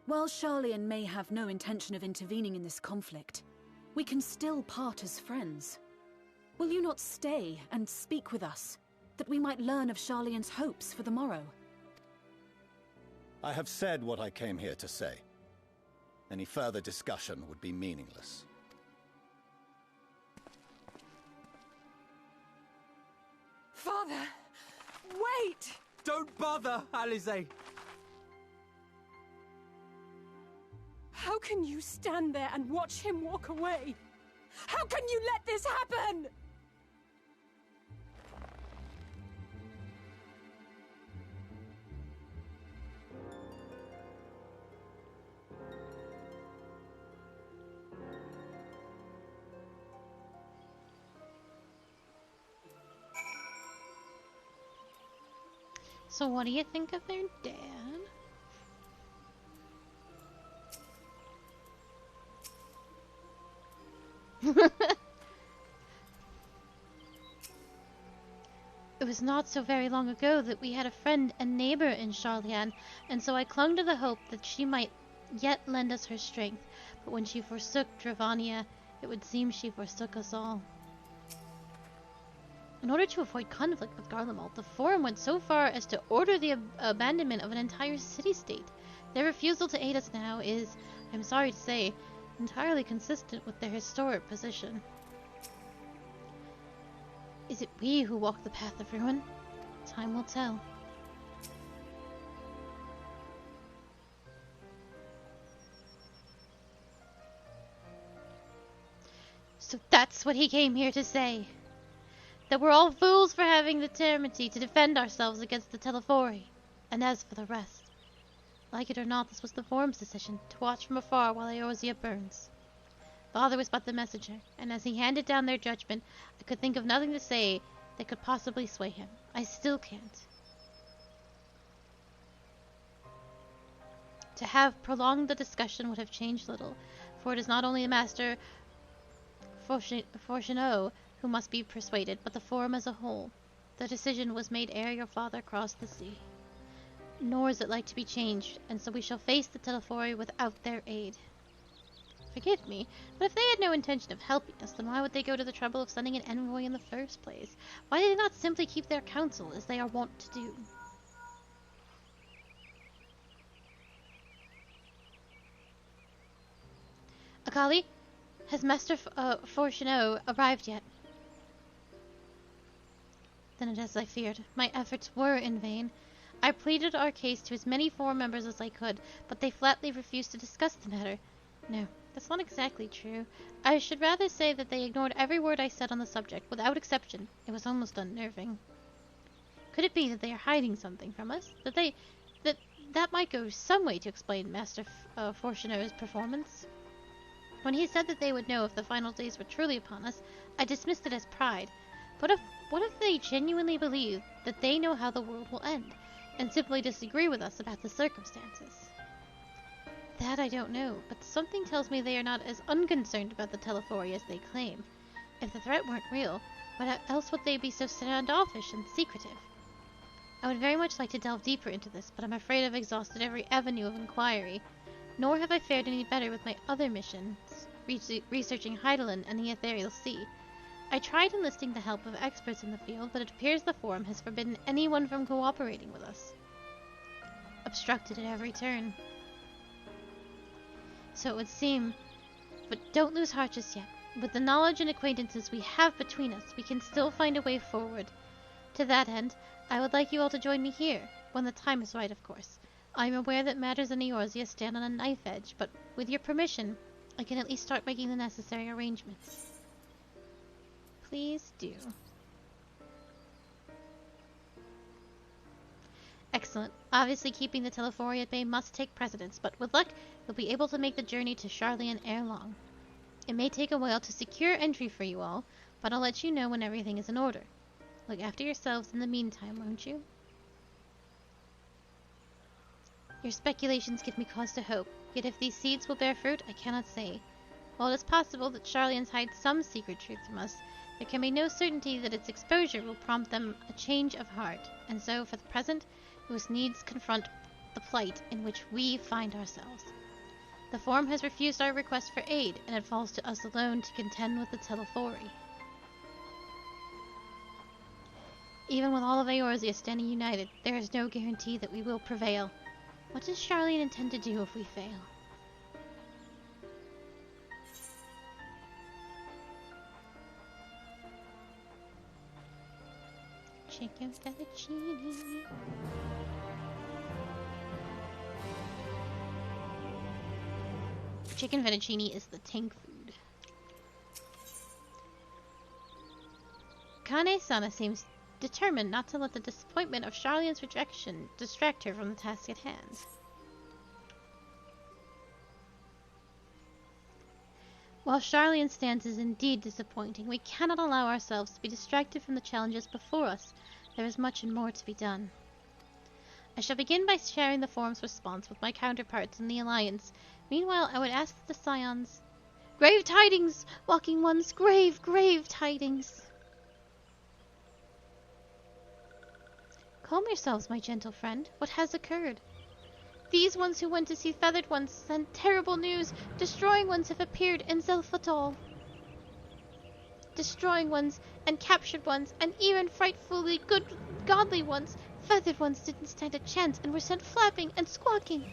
Speaker 2: while Sharlayan may have no intention of intervening in this conflict, we can still part as friends. Will you not stay and speak with us, that we might learn of Sharlayan's hopes for the morrow?
Speaker 14: I have said what I came here to say. Any further discussion would be meaningless.
Speaker 11: Father! Wait!
Speaker 12: Don't bother, Alisaie!
Speaker 11: How can you stand there and watch him walk away? How can you let this happen?
Speaker 1: So what do you think of their dad? It was not so very long ago that we had a friend and neighbor in Sharlayan, and so I clung to the hope that she might yet lend us her strength. But when she forsook Dravania, it would seem she forsook us all. In order to avoid conflict with Garlemald, the Forum went so far as to order the abandonment of an entire city-state. Their refusal to aid us now is, I'm sorry to say, entirely consistent with their historic position. Is it we who walk the path of ruin? Time will tell. So that's what he came here to say. That we're all fools for having the temerity to defend ourselves against the Telophoroi. And as for the rest, like it or not, this was the Forum's decision, to watch from afar while Eorzea burns. Father was but the messenger, and as he handed down their judgment, I could think of nothing to say that could possibly sway him. I still can't. To have prolonged the discussion would have changed little, for it is not only Master Fortuneau who must be persuaded, but the Forum as a whole. The decision was made ere your father crossed the sea. Nor is it like to be changed, and so we shall face the Telefori without their aid. Forgive me, but if they had no intention of helping us, then why would they go to the trouble of sending an envoy in the first place? Why did they not simply keep their counsel, as they are wont to do? Akali, has Master Fortuneau arrived yet? Then it is as I feared. My efforts were in vain. I pleaded our case to as many Forum members as I could, but they flatly refused to discuss the matter. No, that's not exactly true. I should rather say that they ignored every word I said on the subject, without exception. It was almost unnerving. Could it be that they are hiding something from us? That might go some way to explain Master Fortuneau's performance. When he said that they would know if the final days were truly upon us, I dismissed it as pride. What if they genuinely believe that they know how the world will end, and simply disagree with us about the circumstances? That I don't know, but something tells me they are not as unconcerned about the Telefori as they claim. If the threat weren't real, what else would they be so standoffish and secretive? I would very much like to delve deeper into this, but I'm afraid I've exhausted every avenue of inquiry. Nor have I fared any better with my other missions, researching Hydaelyn and the Ethereal Sea. I tried enlisting the help of experts in the field, but it appears the Forum has forbidden anyone from cooperating with us. Obstructed at every turn. So it would seem, but don't lose heart just yet. With the knowledge and acquaintances we have between us, we can still find a way forward. To that end, I would like you all to join me here, when the time is right, of course. I am aware that matters in Eorzea stand on a knife edge, but with your permission, I can at least start making the necessary arrangements. Please do. Excellent. Obviously, keeping the Telefori at bay must take precedence, but with luck, you'll be able to make the journey to Sharlayan ere long. It may take a while to secure entry for you all, but I'll let you know when everything is in order. Look after yourselves in the meantime, won't you? Your speculations give me cause to hope, yet if these seeds will bear fruit, I cannot say. While it is possible that Sharlayans hide some secret truth from us, there can be no certainty that its exposure will prompt them a change of heart, and so, for the present, we must needs confront the plight in which we find ourselves. The Forum has refused our request for aid, and it falls to us alone to contend with the Telefori. Even with all of Eorzea standing united, there is no guarantee that we will prevail. What does Sharlayan intend to do if we fail? Chicken fettuccine. Chicken fettuccine is the tank food. Kane-sama seems determined not to let the disappointment of Sharlayan's rejection distract her from the task at hand. While Sharlayan's stance is indeed disappointing, we cannot allow ourselves to be distracted from the challenges before us. There is much and more to be done. I shall begin by sharing the Forum's response with my counterparts in the Alliance. Meanwhile, I would ask the Scions... Grave tidings, Walking Ones! Grave, grave tidings! Calm yourselves, my gentle friend. What has occurred? These ones who went to see Feathered Ones sent terrible news. Destroying Ones have appeared in Zelfatal. Destroying Ones and captured ones, and even frightfully good, godly ones. Feathered Ones didn't stand a chance and were sent flapping and squawking.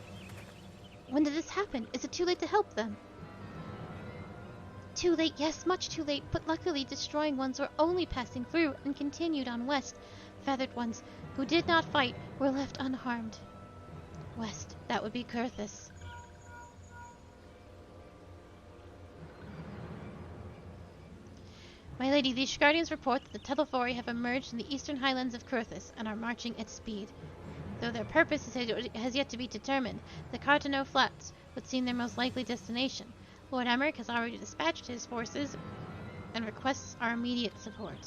Speaker 1: When did this happen? Is it too late to help them? Too late, yes, much too late, but luckily Destroying Ones were only passing through and continued on west. Feathered Ones, who did not fight, were left unharmed. West, that would be Kurthus. My lady, the Ishgardians report that the Telefori have emerged in the eastern highlands of Kurthus and are marching at speed. Though their purpose has yet to be determined, the Cartano Flats would seem their most likely destination. Lord Emmerich has already dispatched his forces and requests our immediate support.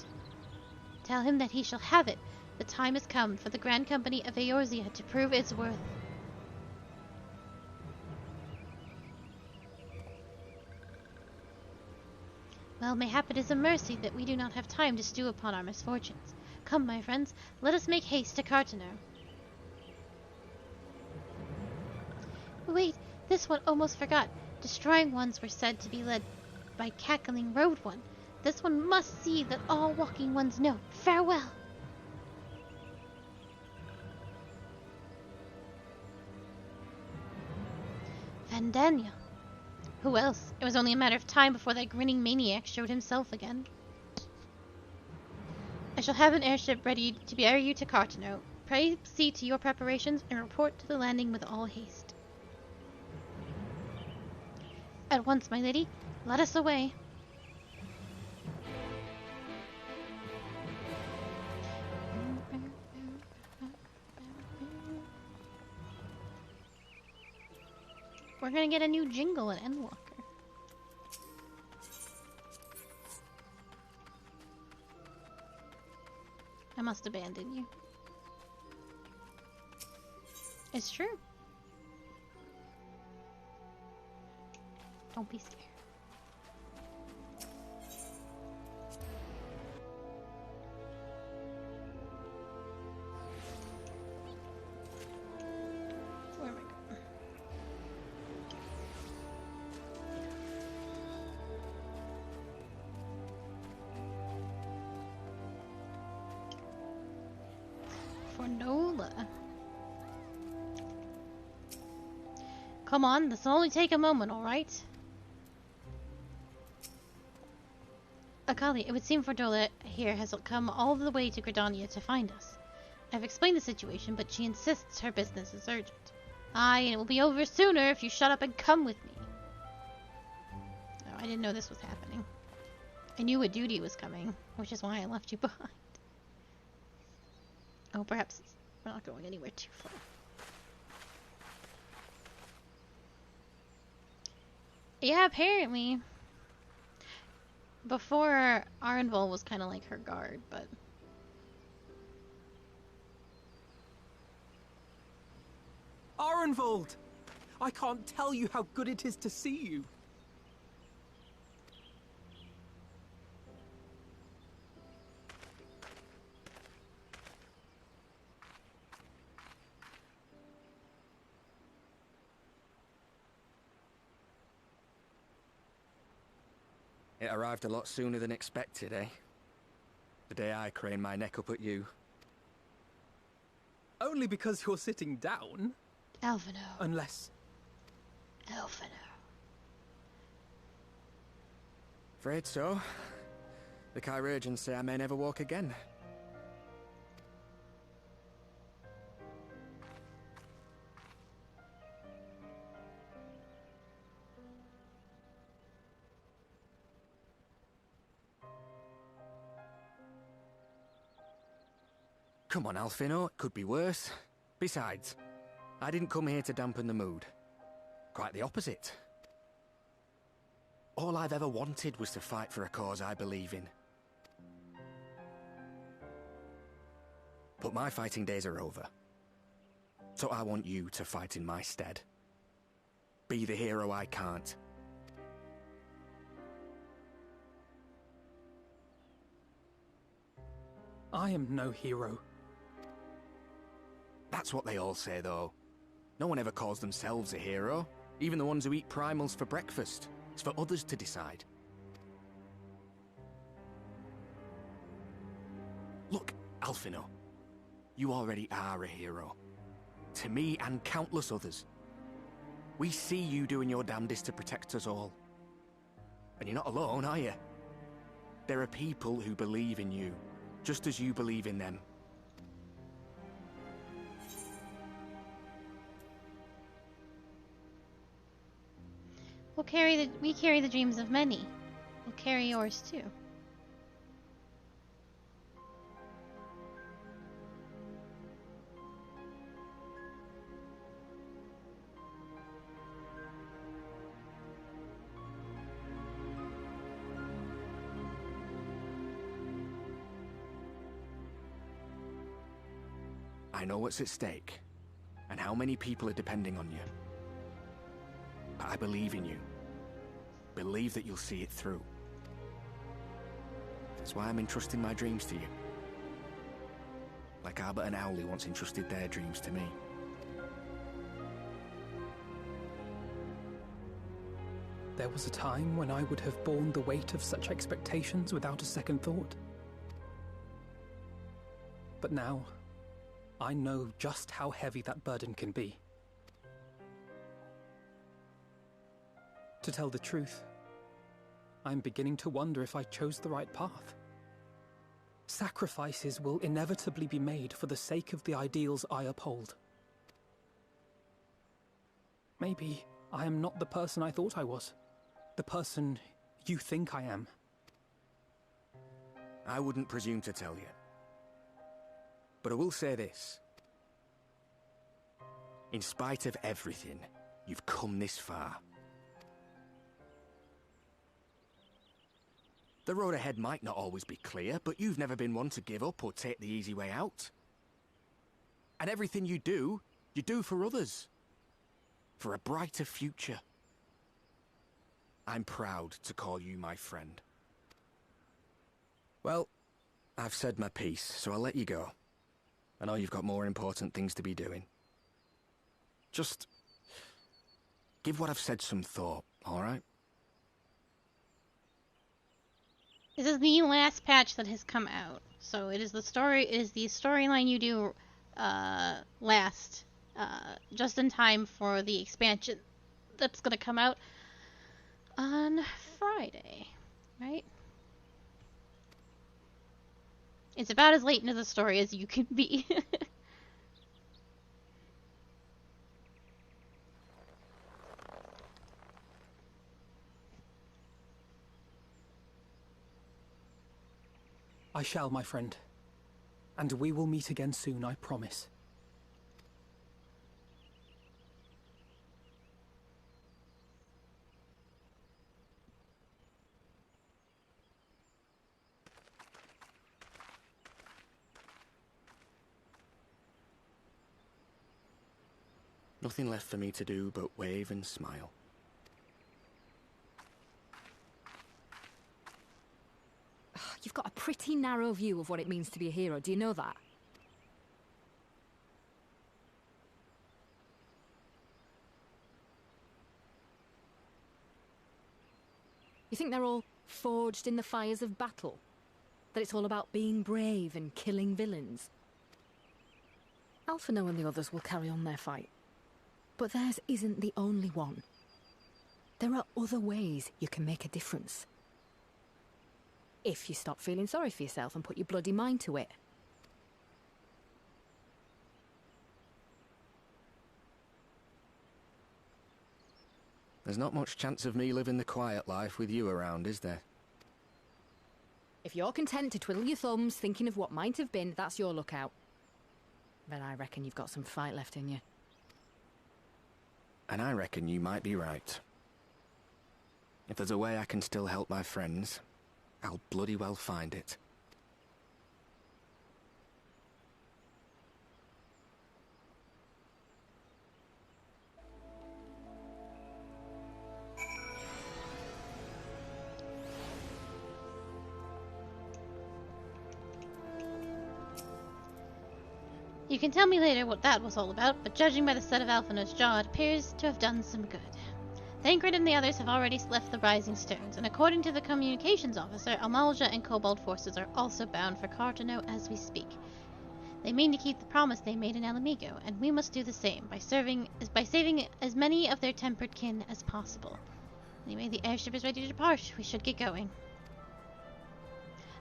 Speaker 1: Tell him that he shall have it. The time has come for the Grand Company of Eorzea to prove its worth. Well, mayhap it is a mercy that we do not have time to stew upon our misfortunes. Come, my friends, let us make haste to Carteneau. Wait, this one almost forgot. Destroying ones were said to be led by cackling road one. This one must see that all walking ones know. Farewell! Van Daniel. Who else? It was only a matter of time before that grinning maniac showed himself again. I shall have an airship ready to bear you to Carteneau. Pray see to your preparations and report to the landing with all haste. At once, my lady. Let us away. We're gonna get a new jingle at Endwalker. I must abandon you. It's true. Don't be scared. Where am I going? For Nola. Come on, this will only take a moment, alright? Akali, it would seem Fordola here has come all the way to Gridania to find us. I've explained the situation, but she insists her business is urgent. Aye, and it will be over sooner if you shut up and come with me. Oh, I didn't know this was happening. I knew a duty was coming, which is why I left you behind. Oh, perhaps we're not going anywhere too far. Yeah, apparently. Before, Arenville was kind of like her guard, but...
Speaker 12: Arenvold! I can't tell you how good it is to see you.
Speaker 15: It arrived a lot sooner than expected, eh? The day I craned my neck up at you.
Speaker 12: Only because you're sitting down.
Speaker 1: Alphino.
Speaker 12: Unless...
Speaker 1: Alphino.
Speaker 15: Afraid so. The Chirurgeons say I may never walk again. Come on, Alphino, it could be worse. Besides, I didn't come here to dampen the mood. Quite the opposite. All I've ever wanted was to fight for a cause I believe in. But my fighting days are over. So I want you to fight in my stead. Be the hero I can't.
Speaker 12: I am no hero.
Speaker 15: That's what they all say, though. No one ever calls themselves a hero. Even the ones who eat primals for breakfast. It's for others to decide. Look, Alphino. You already are a hero. To me and countless others. We see you doing your damnedest to protect us all. And you're not alone, are you? There are people who believe in you, just as you believe in them.
Speaker 1: We carry the dreams of many. We'll carry yours too.
Speaker 15: I know what's at stake, and how many people are depending on you. But I believe in you. Believe that you'll see it through. That's why I'm entrusting my dreams to you. Like Albert and Owley once entrusted their dreams to me.
Speaker 12: There was a time when I would have borne the weight of such expectations without a second thought. But now, I know just how heavy that burden can be. To tell the truth, I'm beginning to wonder if I chose the right path. Sacrifices will inevitably be made for the sake of the ideals I uphold. Maybe I am not the person I thought I was. The person you think I am.
Speaker 15: I wouldn't presume to tell you. But I will say this. In spite of everything, you've come this far. The road ahead might not always be clear, but you've never been one to give up or take the easy way out. And everything you do for others. For a brighter future. I'm proud to call you my friend. Well, I've said my piece, so I'll let you go. I know you've got more important things to be doing. Just give what I've said some thought, alright?
Speaker 1: This is the last patch that has come out. So it is the storyline you do last, just in time for the expansion that's gonna come out on Friday, right? It's about as late into the story as you can be.
Speaker 12: I shall, my friend. And we will meet again soon, I promise.
Speaker 15: Nothing left for me to do but wave and smile.
Speaker 16: You've got a pretty narrow view of what it means to be a hero, do you know that? You think they're all forged in the fires of battle? That it's all about being brave and killing villains? Alphino and the others will carry on their fight. But theirs isn't the only one. There are other ways you can make a difference. If you stop feeling sorry for yourself and put your bloody mind to it.
Speaker 15: There's not much chance of me living the quiet life with you around, is there?
Speaker 16: If you're content to twiddle your thumbs thinking of what might have been, that's your lookout. But I reckon you've got some fight left in you.
Speaker 15: And I reckon you might be right. If there's a way I can still help my friends, I'll bloody well find it.
Speaker 1: You can tell me later what that was all about, but judging by the set of Alphino's jaw, it appears to have done some good. Thancred and the others have already left the Rising Stones, and according to the communications officer, Amalja and Cobalt forces are also bound for Cartano as we speak. They mean to keep the promise they made in Alamigo, and we must do the same by saving as many of their tempered kin as possible. Anyway, the airship is ready to depart. We should get going.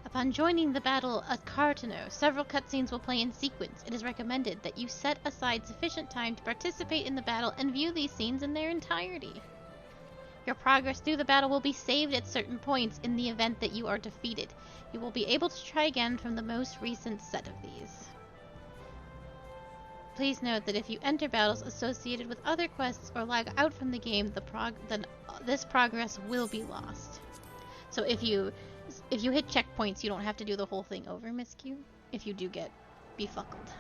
Speaker 1: Upon joining the battle at Cartano, several cutscenes will play in sequence. It is recommended that you set aside sufficient time to participate in the battle and view these scenes in their entirety. Your progress through the battle will be saved at certain points in the event that you are defeated. You will be able to try again from the most recent set of these. Please note that if you enter battles associated with other quests or lag out from the game, then this progress will be lost. So if you hit checkpoints, you don't have to do the whole thing over, Miss Q, if you do get befuckled.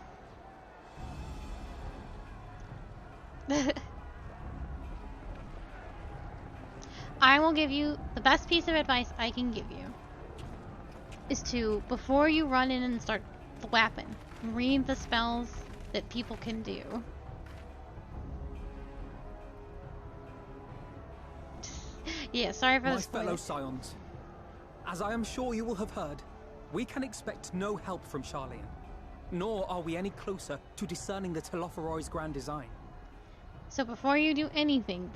Speaker 1: I will give you the best piece of advice I can give you is to, before you run in and start thwapping, read the spells that people can do. Yeah, sorry for the spoiler.
Speaker 12: My fellow Scions, as I am sure you will have heard, we can expect no help from Charlene, nor are we any closer to discerning the Telophoroi's grand design.
Speaker 1: So before you do anything,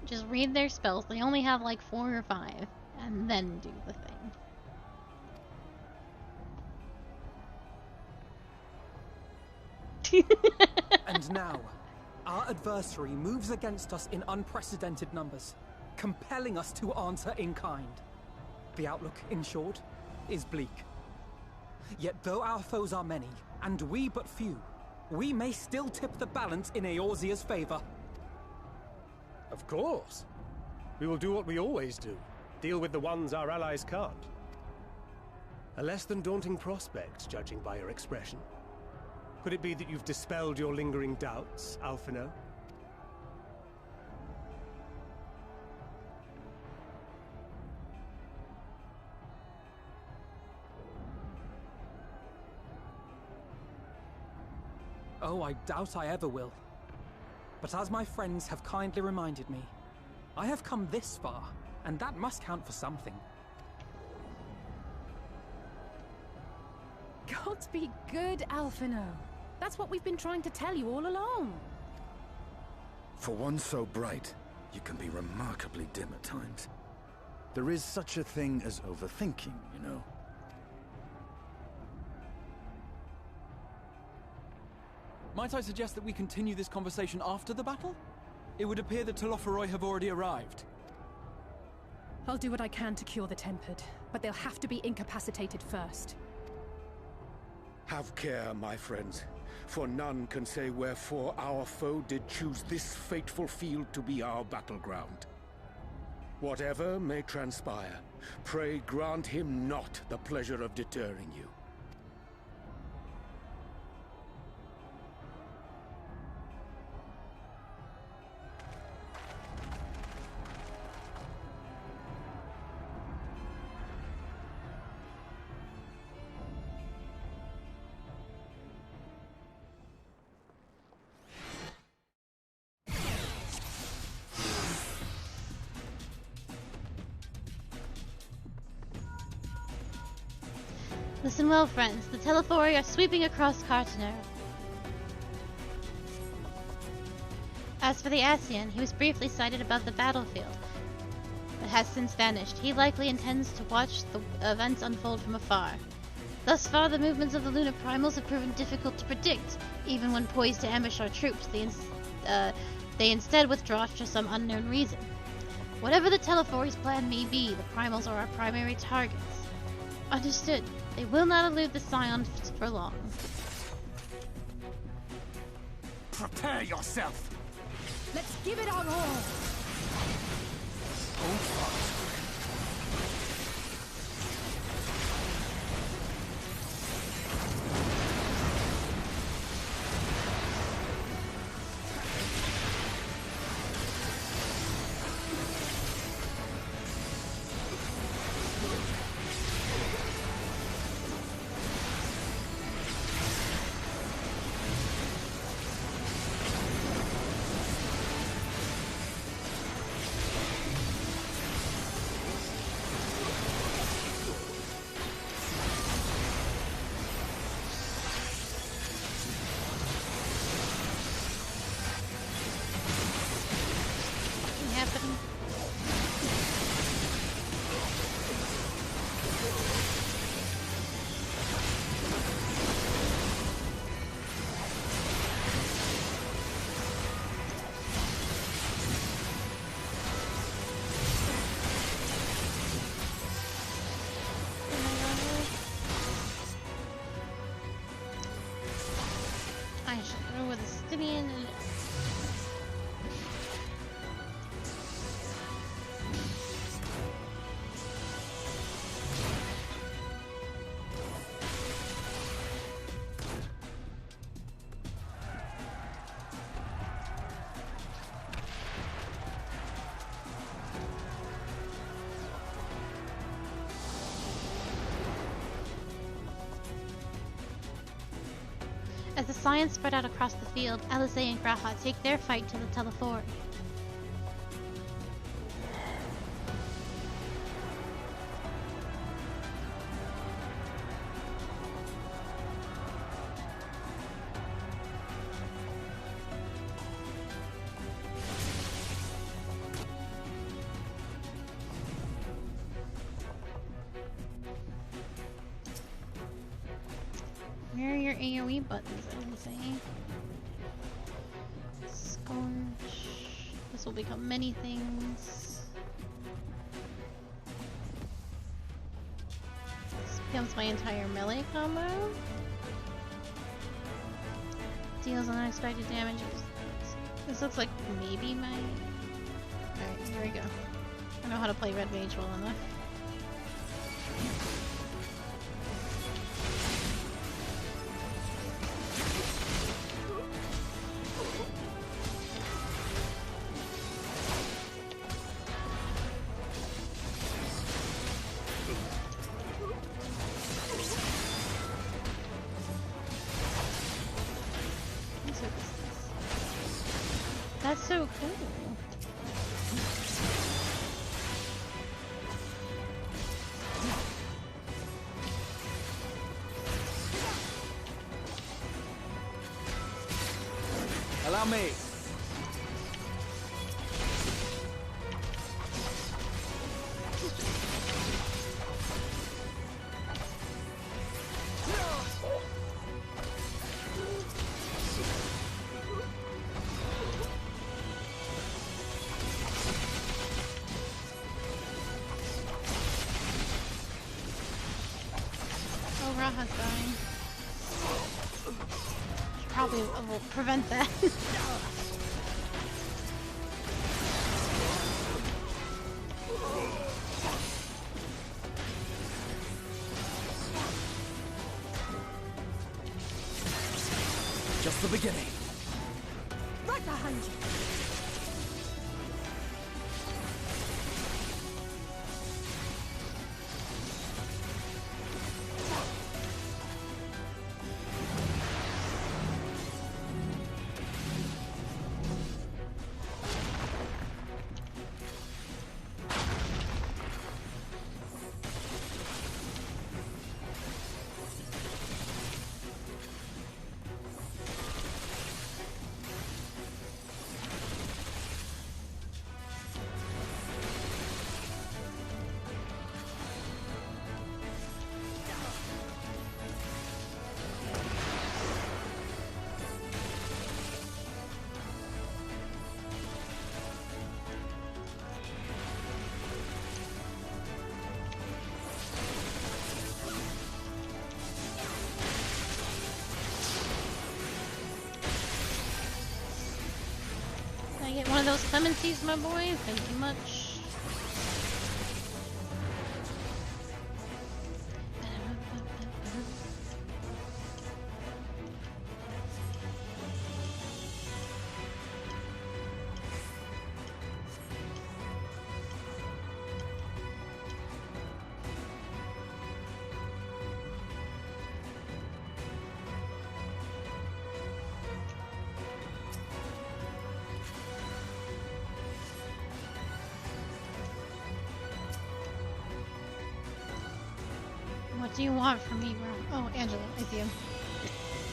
Speaker 1: just read their spells. They only have like 4 or 5, and then do the thing.
Speaker 12: And now, our adversary moves against us in unprecedented numbers, compelling us to answer in kind. The outlook, in short, is bleak. Yet though our foes are many, and we but few, we may still tip the balance in Eorzea's favor.
Speaker 10: Of course. We will do what we always do. Deal with the ones our allies can't. A less than daunting prospect, judging by your expression. Could it be that you've dispelled your lingering doubts, Alphino?
Speaker 12: Oh, I doubt I ever will. But as my friends have kindly reminded me, I have come this far, and that must count for something.
Speaker 11: God be good, Alphino. That's what we've been trying to tell you all along.
Speaker 17: For one so bright, you can be remarkably dim at times. There is such a thing as overthinking, you know.
Speaker 18: Might I suggest that we continue this conversation after the battle? It would appear that Telophoroi have already arrived.
Speaker 11: I'll do what I can to cure the Tempered, but they'll have to be incapacitated first.
Speaker 9: Have care, my friends, for none can say wherefore our foe did choose this fateful field to be our battleground. Whatever may transpire, pray grant him not the pleasure of deterring you.
Speaker 1: Listen well, friends. The Telophori are sweeping across Carteneau. As for the Ascian, he was briefly sighted above the battlefield, but has since vanished. He likely intends to watch the events unfold from afar. Thus far, the movements of the lunar primals have proven difficult to predict. Even when poised to ambush our troops, they instead withdraw for some unknown reason. Whatever the Telophori's plan may be, the primals are our primary targets. Understood. They will not elude the Scions for long.
Speaker 15: Prepare yourself!
Speaker 11: Let's give it our all!
Speaker 1: As the Scions spread out across the field, Alisaie and Graha take their fight to the Telephore. Where are your AoE buttons, Alisaie? Scorch. This will become many things. This becomes my entire melee combo. Deals unexpected damages. This looks like maybe my... Alright, here we go. I know how to play Red Mage well enough. That's so cool.
Speaker 18: Allow me.
Speaker 1: Oh, Raha's dying. Should probably will prevent that.
Speaker 18: Just the beginning.
Speaker 11: Right behind you. Can I get one of those clemencies, my boy? Thank you much. What do you want from me, bro? Oh, Angela, I see him.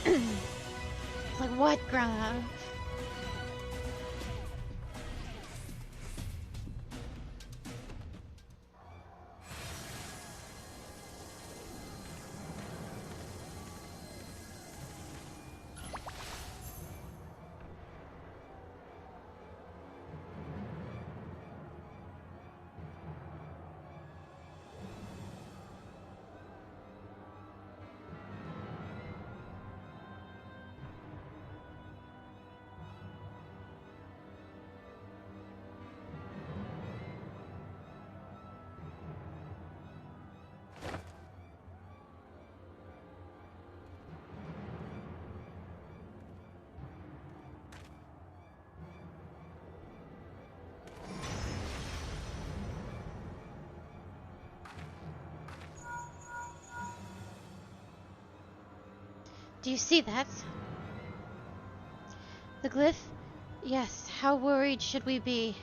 Speaker 11: It's like, what, Graf? Do you see that?
Speaker 1: The glyph? Yes, how worried should we be?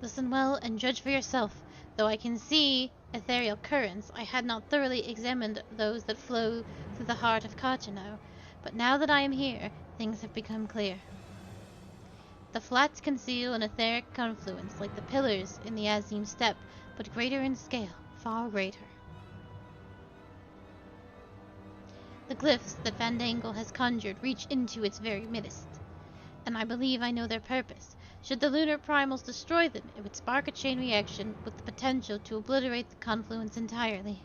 Speaker 1: Listen well and judge for yourself. Though I can see ethereal currents, I had not thoroughly examined those that flow through the heart of Carchino. But now that I am here, things have become clear. The flats conceal an etheric confluence, like the pillars in the Azim steppe, but greater in scale, far greater. The glyphs that Fandangle has conjured reach into its very midst, and I believe I know their purpose. Should the lunar primals destroy them, it would spark a chain reaction with the potential to obliterate the confluence entirely.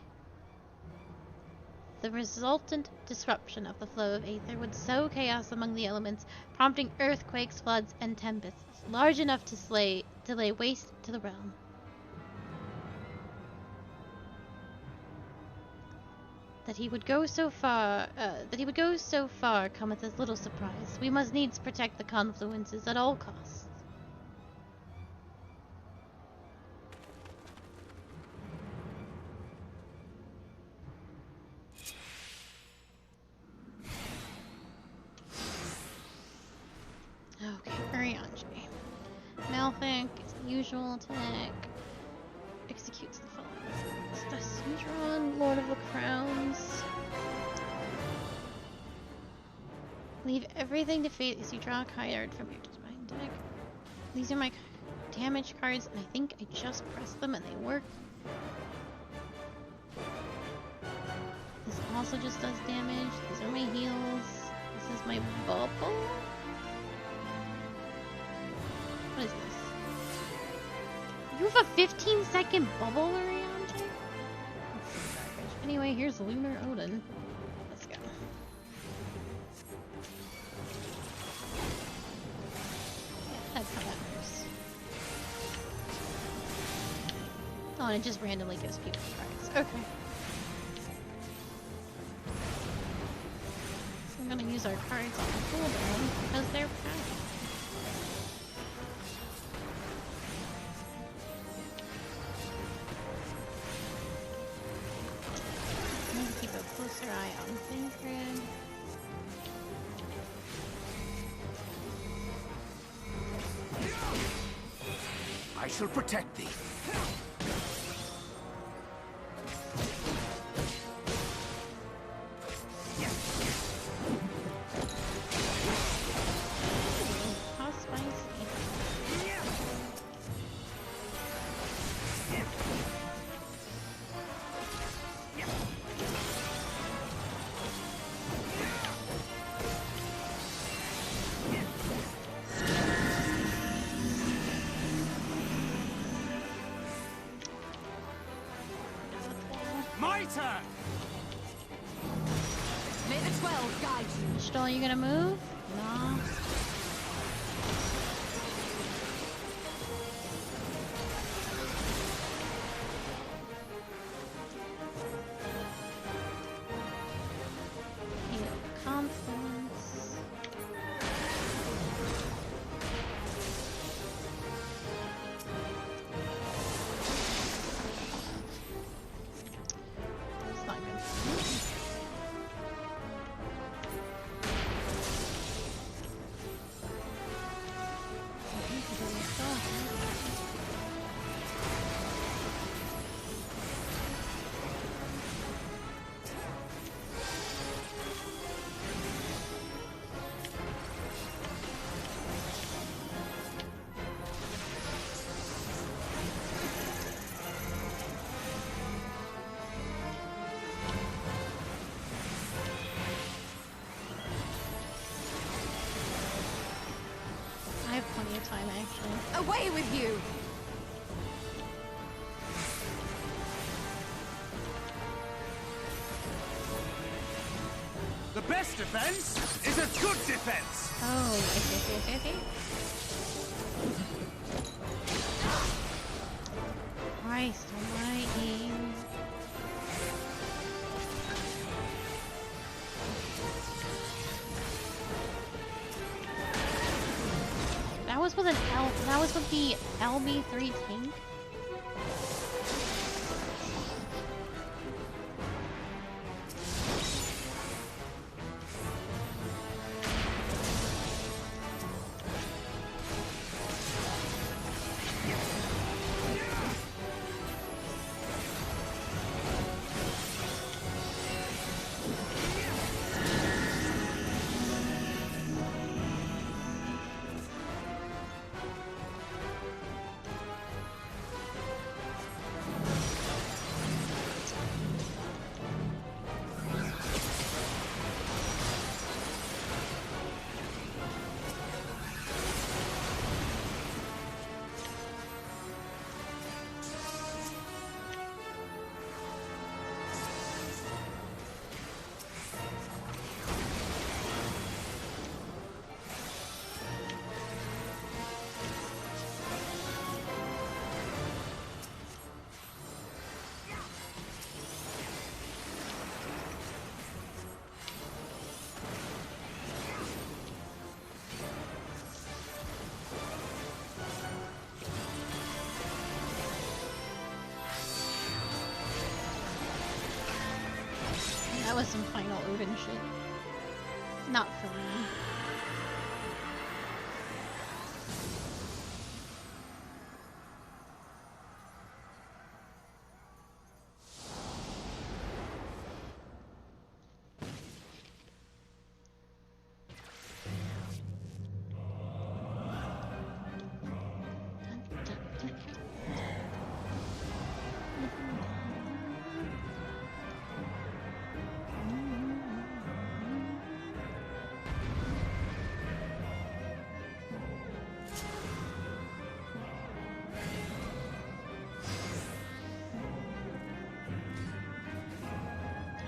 Speaker 1: The resultant disruption of the flow of aether would sow chaos among the elements, prompting earthquakes, floods, and tempests, large enough to lay waste to the realm. That he would go so far cometh as little surprise. We must needs protect the confluences at all costs. Okay, Urianji. Malthac, usual attack. Executes the following. Sudron, Lord of the Crowns. Leave everything to fate as you draw a card from your design deck. These are my damage cards, and I think I just pressed them and they work. This also just does damage. These are my heals. This is my bubble. What is this? You have a 15-second bubble around you? Anyway, here's Lunar Odin. Let's go. Yeah, that's how that works. Oh, and it just randomly gives people cards. Okay. So I'm gonna use our cards on the cooldown because they're powerful. Closer eye on Thancred.
Speaker 15: I shall protect thee.
Speaker 1: How spicy.
Speaker 15: My turn!
Speaker 2: May the 12 guide you.
Speaker 1: Stoll, you gonna move? No. Confluence. It's not good. I have plenty of time, actually.
Speaker 2: Away with you!
Speaker 15: The best defense is a good defense!
Speaker 1: Oh, I see. Christ almighty. That was with that was with the LB3 tank? That was some final Odin shit. Not for me.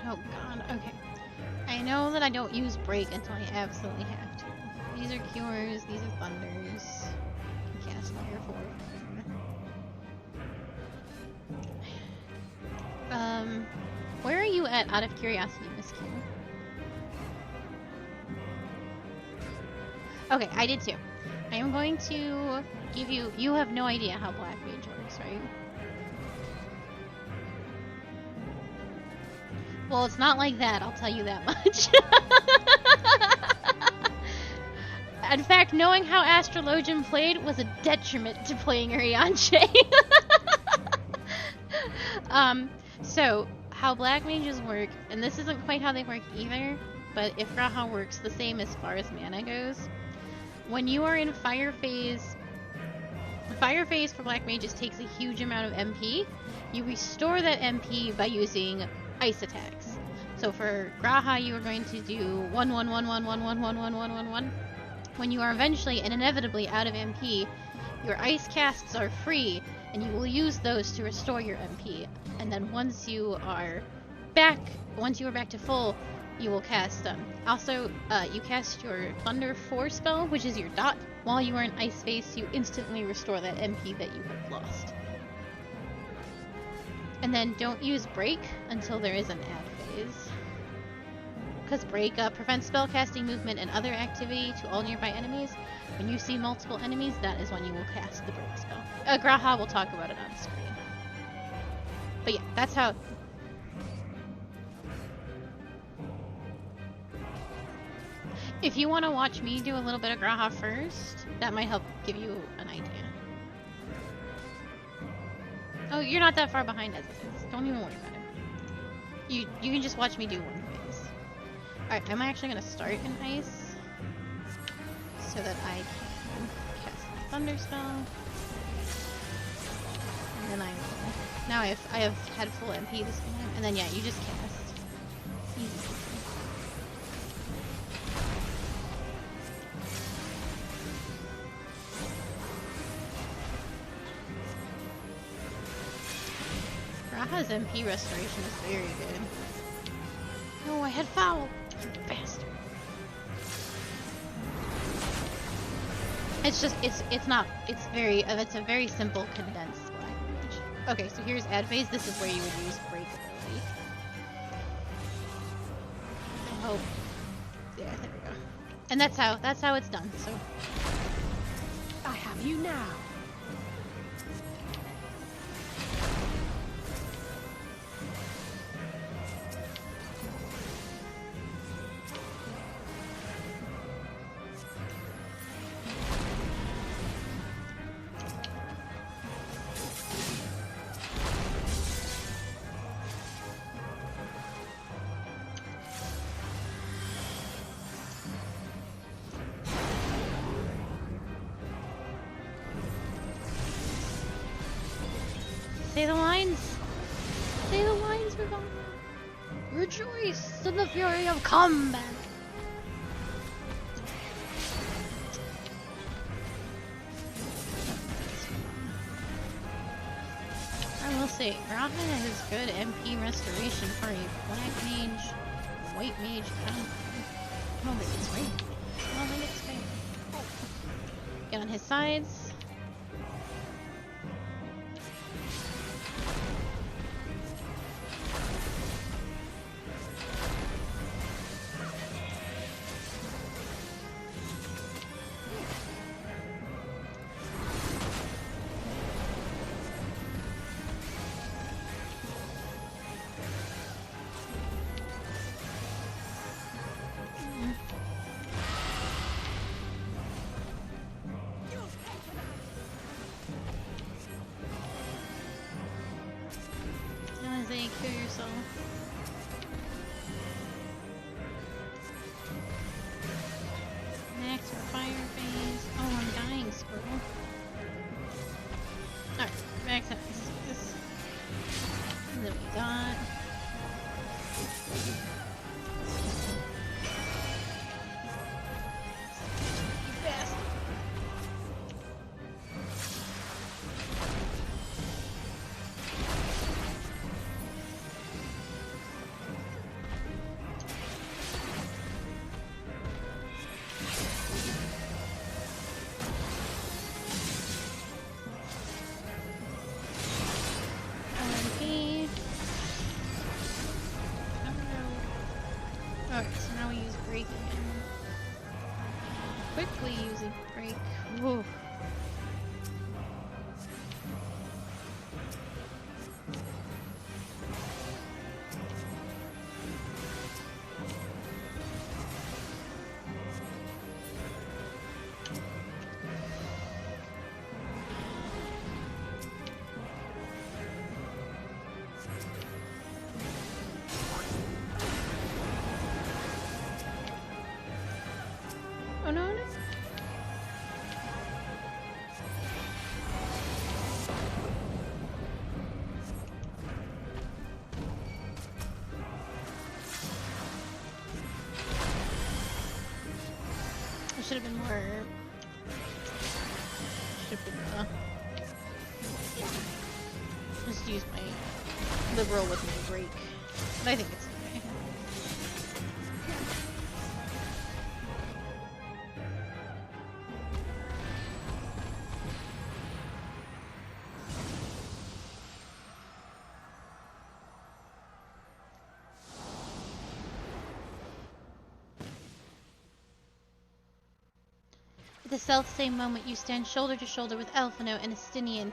Speaker 1: Oh god, okay. I know that I don't use break until I absolutely have to. These are cures, these are thunders. I can cast fire for it. Where are you at, out of curiosity, Miss Q? Okay, I did too. I am going to give you... You have no idea how Black Mage works, right? Well, it's not like that, I'll tell you that much. In fact, knowing how Astrologian played was a detriment to playing Rianche. So, how Black Mages work, and this isn't quite how they work either, but if Graha works the same as far as mana goes, when you are in Fire Phase for Black Mages takes a huge amount of MP. You restore that MP by using ice attacks. So for Graha, you are going to do 1 1 1 1 1 1 1 1 1 1 1. When you are eventually and inevitably out of MP, your ice casts are free, and you will use those to restore your MP. And then once you are back to full, you will cast you cast your Thunder 4 spell, which is your dot. While you are in ice phase, you instantly restore that MP that you have lost. And then don't use break until there is an ad phase. Because break prevents spellcasting movement and other activity to all nearby enemies. When you see multiple enemies, that is when you will cast the break spell. Graha will talk about it on screen. But yeah, that's how... If you want to watch me do a little bit of Graha first, that might help give you an idea. Oh, you're not that far behind as it is. Don't even worry about it. You can just watch me do one phase. Alright, I'm actually going to start in ice so that I can cast my Thunder spell. And then I will... Now I have had full MP this time. And then yeah, you just cast. Easy. Graha's MP restoration is very good. Oh, I had foul! Bastard. It's just, it's a very simple condensed Black Mage. Okay, so here's ad phase. This is where you would use break ability. I hope. Yeah, there we go. And that's how it's done, so.
Speaker 11: I have you now.
Speaker 1: Say the lines! Say the lines, Ravana! Rejoice in the fury of combat! I will say, Ravana has good MP restoration for a black mage, white mage. I don't think it's great. I don't think it's great. Get on his sides. Kill yourself. Max or fire phase. Oh, I'm dying, squirrel. Alright, max has this. And then we got. Best. Alright, so now we use break again. Quickly using break. Whoa. Oh no, no. I should have been more. Should have been, just use my liberal with my break. But I think it's okay. At the self-same moment, you stand shoulder to shoulder with Alphino and Estinian,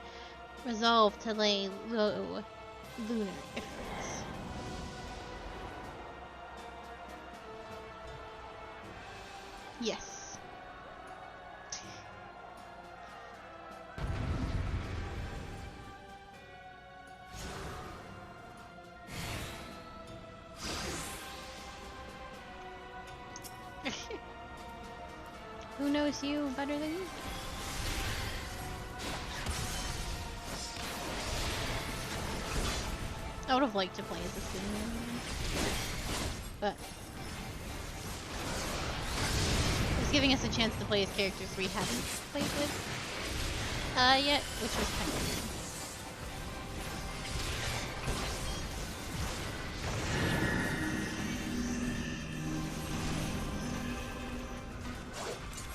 Speaker 1: resolved to lay low lunar efforts. Yes. Who knows you better than you? I would have liked to play as a Estinian, but it's giving us a chance to play as characters we haven't played with yet, which was kind of cool.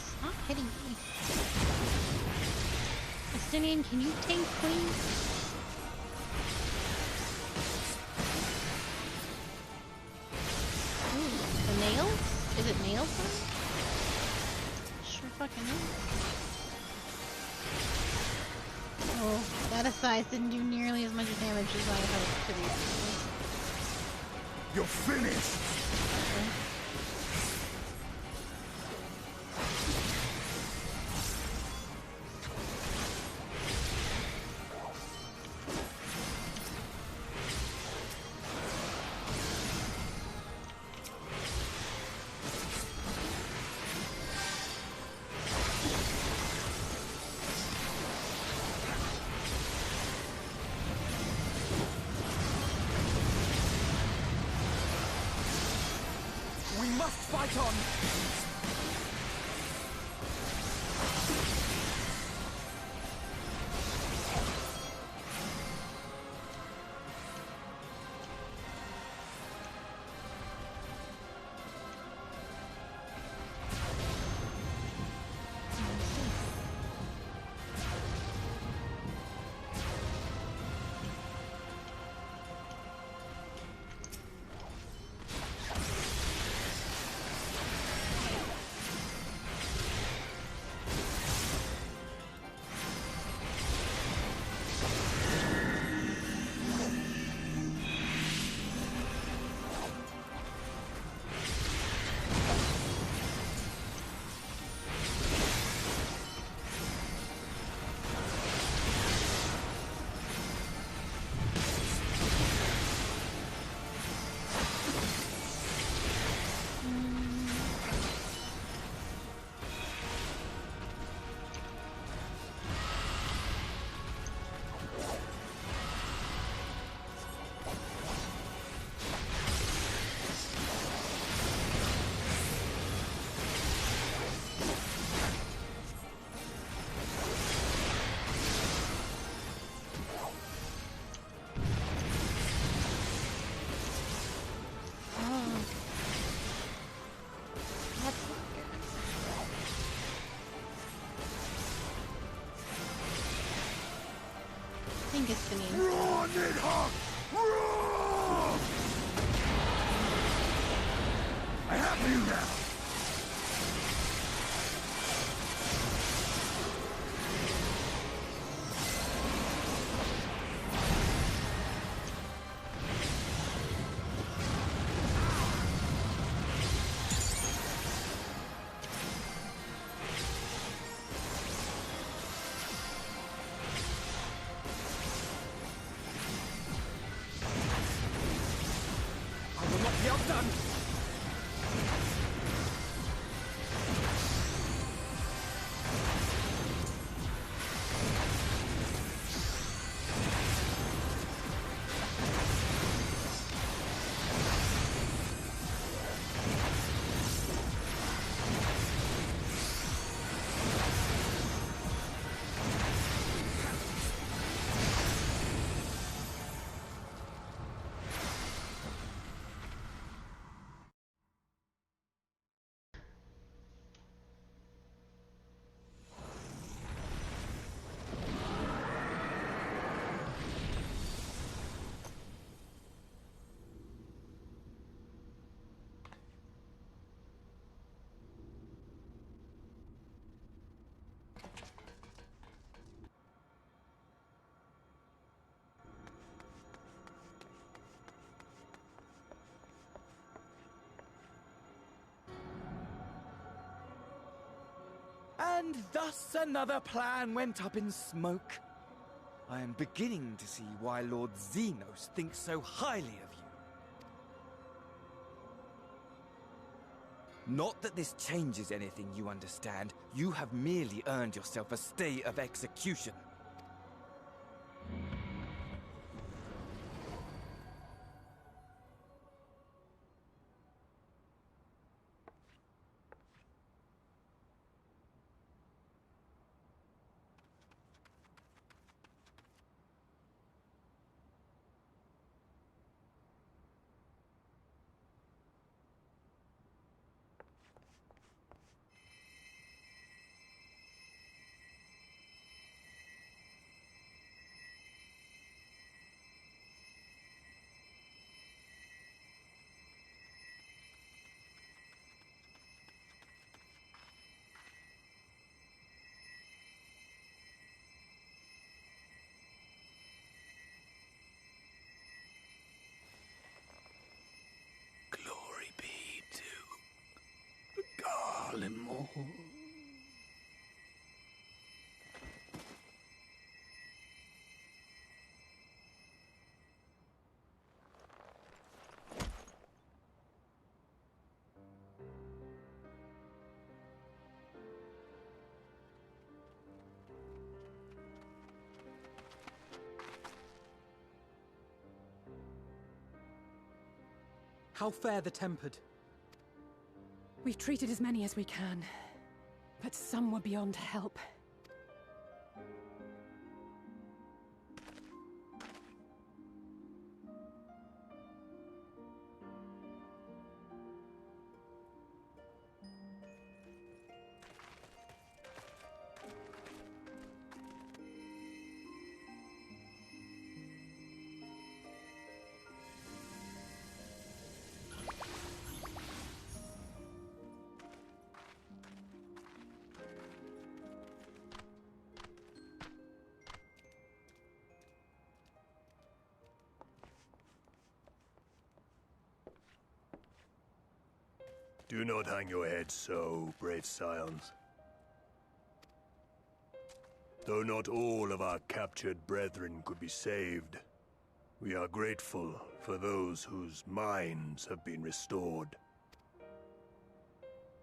Speaker 1: Stop hitting me. Estinian, can you tank, please? Nails? Is it nails? Sure fucking is. Oh, that aside didn't do nearly as much damage as I hoped to be.
Speaker 17: You're finished!
Speaker 12: We must fight on!
Speaker 1: I think it's Denise.
Speaker 17: Run it, Hawk! Run! I have you now!
Speaker 19: And thus another plan went up in smoke. I am beginning to see why Lord Xenos thinks so highly of you. Not that this changes anything, you understand. You have merely earned yourself a stay of execution.
Speaker 12: How fare the tempered?
Speaker 11: We've treated as many as we can, but some were beyond help.
Speaker 20: Do not hang your heads so, brave scions. Though not all of our captured brethren could be saved, we are grateful for those whose minds have been restored.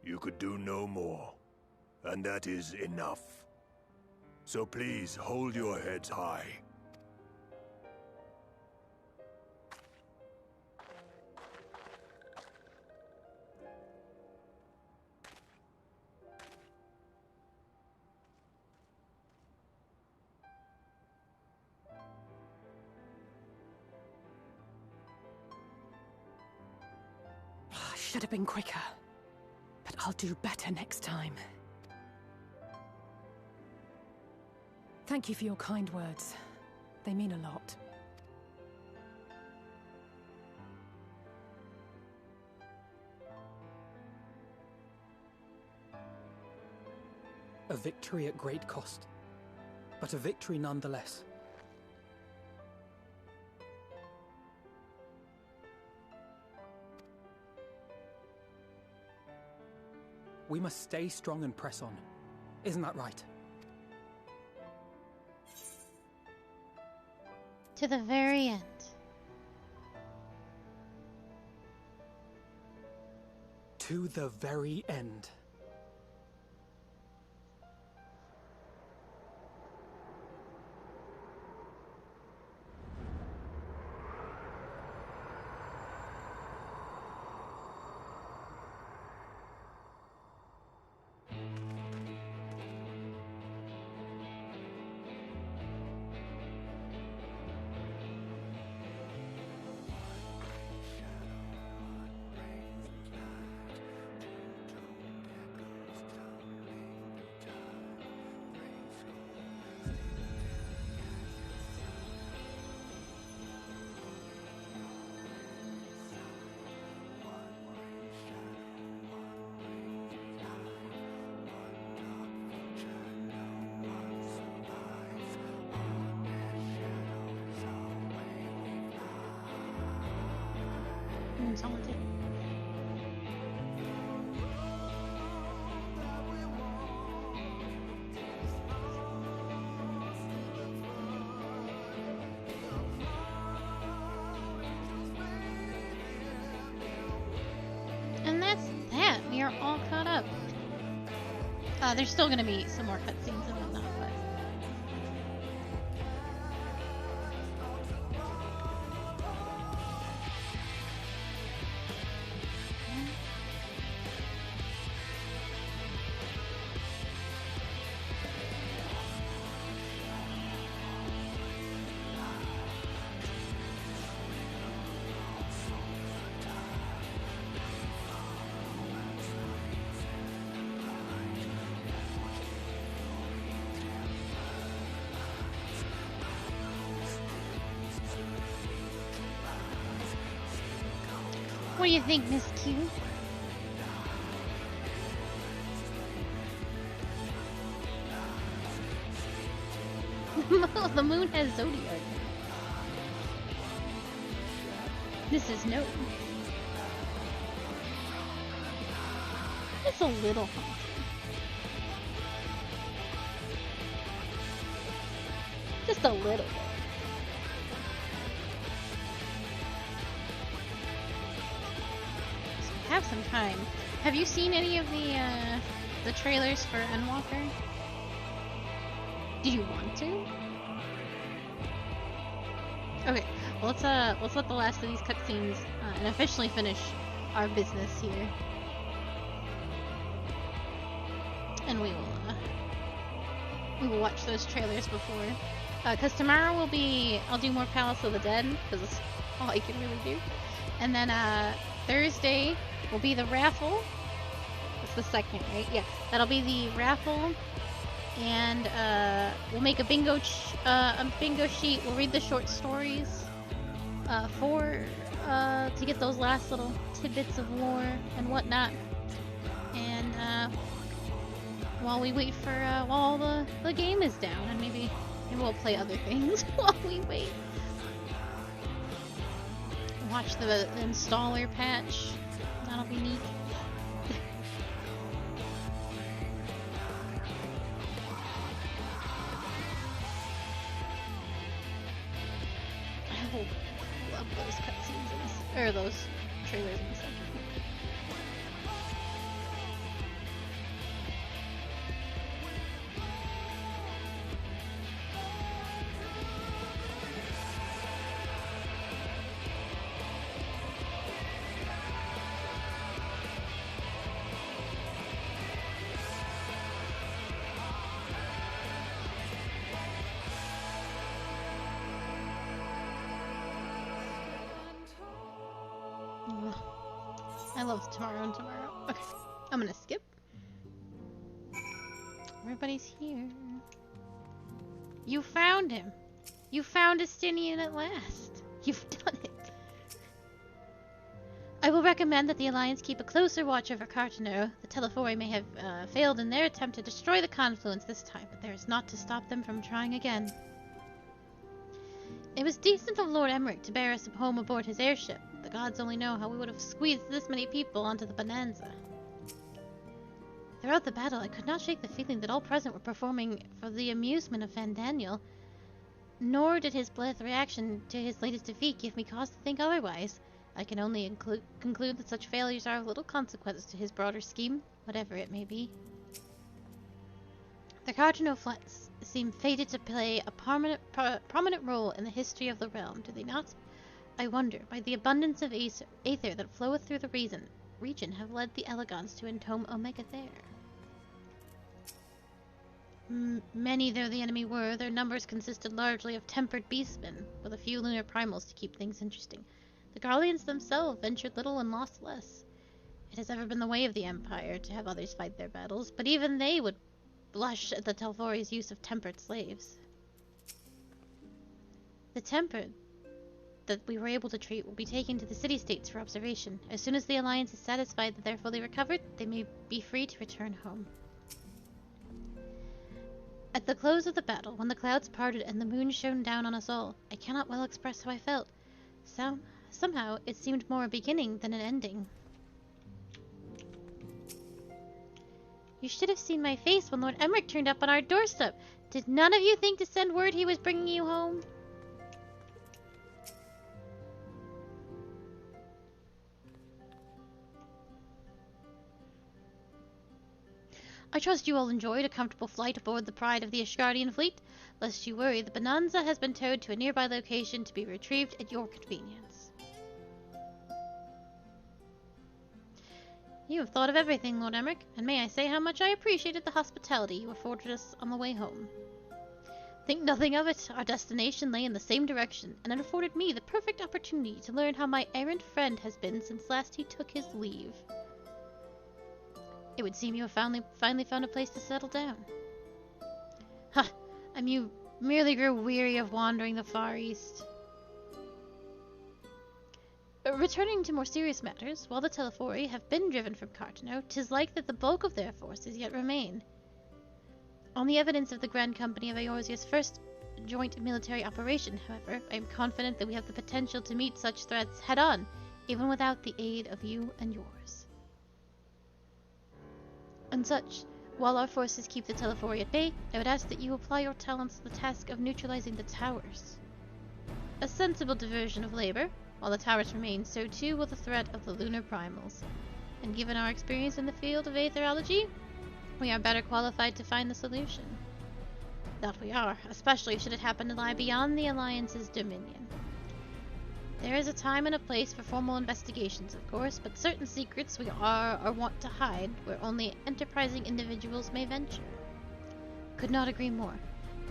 Speaker 20: You could do no more, and that is enough. So please hold your heads high.
Speaker 11: Should have been quicker, but I'll do better next time. Thank you for your kind words. They mean a lot.
Speaker 12: A victory at great cost, but a victory nonetheless. We must stay strong and press on. Isn't that right?
Speaker 1: To the very end.
Speaker 12: To the very end.
Speaker 1: Haunted. And that's that. We are all caught up. There's still gonna be some more cutscenes and whatnot, but what do you think, Miss Q? The moon has zodiac. This is no. It's a little haunted. Just a little bit. So we have some time. Have you seen any of the trailers for Endwalker? Do you want to? Okay, well, let's let the last of these cutscenes and officially finish our business here. And we will watch those trailers before. Because tomorrow I'll do more Palace of the Dead, because that's all I can really do. And then Thursday will be the raffle. That's the second, right? Yeah, that'll be the raffle. And we'll make a bingo sheet. We'll read the short stories to get those last little tidbits of lore and whatnot. And while we wait for while the game is down, and maybe we'll play other things while we wait. Watch the installer patch. That'll be neat. I will love those cutscenes or those trailers in a second. I love tomorrow and tomorrow. Okay, I'm gonna skip. Everybody's here. You found him. You found Estinian at last. You've done it. I will recommend that the Alliance keep a closer watch over Cartano. The Telefori may have failed in their attempt to destroy the Confluence this time, but there is not to stop them from trying again. It was decent of Lord Emmerich to bear us home aboard his airship. The gods only know how we would have squeezed this many people onto the Bonanza. Throughout the battle, I could not shake the feeling that all present were performing for the amusement of Fandaniel. Nor did his blithe reaction to his latest defeat give me cause to think otherwise. I can only conclude that such failures are of little consequence to his broader scheme, whatever it may be. The Cardinal Flats seem fated to play a prominent role in the history of the realm, do they not? I wonder, by the abundance of aether that floweth through the region, have led the Elegons to entome Omega there. Many though the enemy were, their numbers consisted largely of tempered beastmen, with a few lunar primals to keep things interesting. The Garleans themselves ventured little and lost less. It has ever been the way of the Empire to have others fight their battles, but even they would blush at the Telfori's use of tempered slaves. The tempered that we were able to treat will be taken to the city-states for observation. As soon as the Alliance is satisfied that they're fully recovered, they may be free to return home. At the close of the battle, when the clouds parted and the moon shone down on us all, I cannot well express how I felt. Somehow, it seemed more a beginning than an ending. You should have seen my face when Lord Emmerich turned up on our doorstep. Did none of you think to send word he was bringing you home? I trust you all enjoyed a comfortable flight aboard the Pride of the Ashgardian fleet. Lest you worry, the Bonanza has been towed to a nearby location to be retrieved at your convenience. You have thought of everything, Lord Emmerich, and may I say how much I appreciated the hospitality you afforded us on the way home. Think nothing of it. Our destination lay in the same direction, and it afforded me the perfect opportunity to learn how my errant friend has been since last he took his leave. It would seem you have finally found a place to settle down. Ha! And you merely grew weary of wandering the Far East. Returning to more serious matters, while the Telefori have been driven from Cartano, 'tis like that the bulk of their forces yet remain. On the evidence of the Grand Company of Eorzea's first joint military operation, however, I am confident that we have the potential to meet such threats head-on, even without the aid of you and yours. And such While our forces keep the Telefori at bay, I would ask that you apply your talents to the task of neutralizing the towers. A sensible diversion of labor. While the towers remain, so too will the threat of the lunar primals. And given our experience in the field of aetherology, we are better qualified to find the solution. That we are, especially should it happen to lie beyond the Alliance's dominion. There is a time and a place for formal investigations, of course, but certain secrets we are or want to hide where only enterprising individuals may venture. Could not agree more.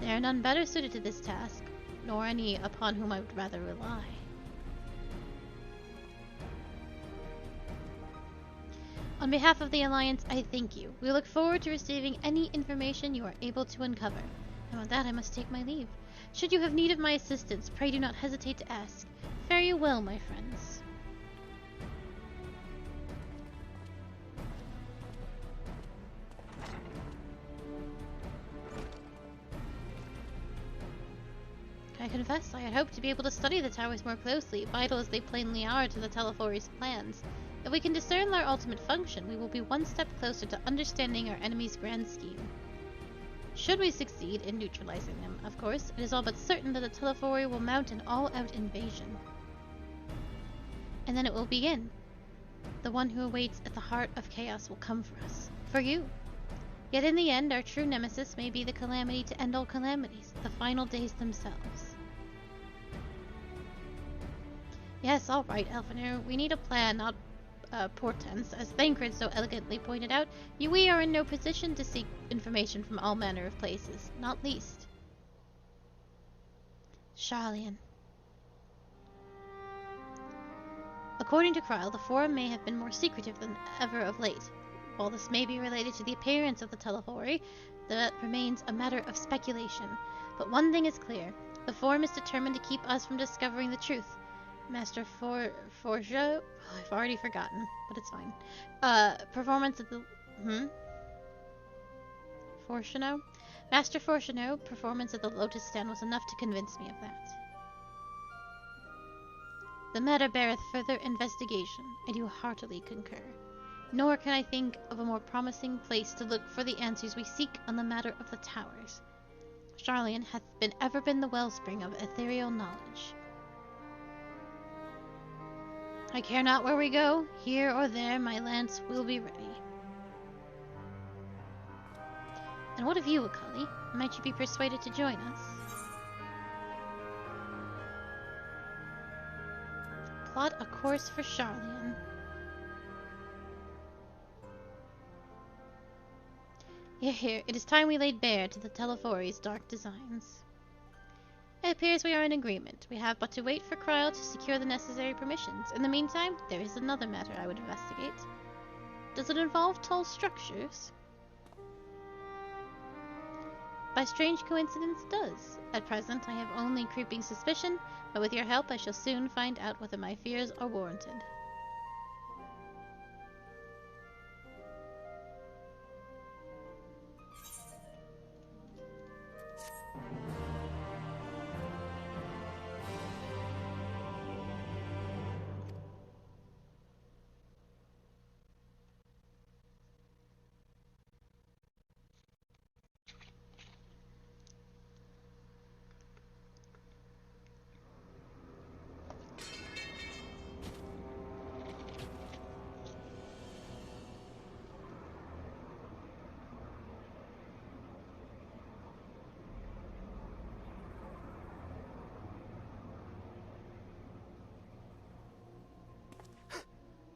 Speaker 1: There are none better suited to this task, nor any upon whom I would rather rely. On behalf of the Alliance, I thank you. We look forward to receiving any information you are able to uncover. And with that, I must take my leave. Should you have need of my assistance, pray do not hesitate to ask. Fare you well, my friends. I confess, I had hoped to be able to study the towers more closely, vital as they plainly are to the Telefori's plans. If we can discern their ultimate function, we will be one step closer to understanding our enemy's grand scheme. Should we succeed in neutralizing them, of course, it is all but certain that the Telefori will mount an all-out invasion. And then it will begin. The one who awaits at the heart of chaos will come for us. For you. Yet in the end, our true nemesis may be the calamity to end all calamities, the final days themselves. Yes, all right, Elfiner. We need a plan, not portents. As Thancred so elegantly pointed out, we are in no position to seek information from all manner of places, not least Sharlayan. According to Kryle, the Forum may have been more secretive than ever of late. While this may be related to the appearance of the Telefori, that remains a matter of speculation. But one thing is clear. The Forum is determined to keep us from discovering the truth. Master Forjo... I've already forgotten, but it's fine. Performance at the... Fortuno? Master Fortuno, performance at the Lotus Stand was enough to convince me of that. The matter beareth further investigation. I do heartily concur. Nor can I think of a more promising place to look for the answers we seek on the matter of the towers. Sharlayan hath ever been the wellspring of ethereal knowledge. I care not where we go, here or there my lance will be ready. And what of you, Akali? Might you be persuaded to join us? Plot a course for Sharlayan. Here, it is time we laid bare to the Telefori's dark designs. It appears we are in agreement. We have but to wait for Kryle to secure the necessary permissions. In the meantime, there is another matter I would investigate. Does it involve tall structures? By strange coincidence, it does. At present, I have only creeping suspicion, but with your help I shall soon find out whether my fears are warranted.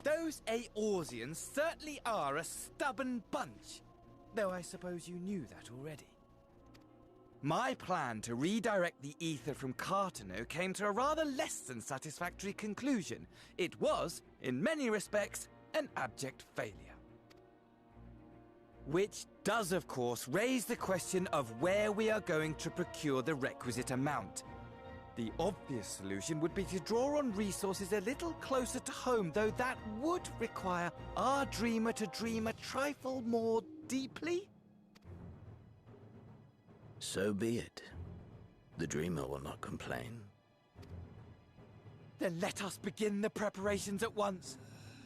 Speaker 19: Those Eorzeans certainly are a stubborn bunch, though I suppose you knew that already. My plan to redirect the ether from Cartano came to a rather less than satisfactory conclusion. It was, in many respects, an abject failure. Which does, of course, raise the question of where we are going to procure the requisite amount. The obvious solution would be to draw on resources a little closer to home, though that would require our dreamer to dream a trifle more deeply.
Speaker 21: So be it. The dreamer will not complain.
Speaker 19: Then let us begin the preparations at once.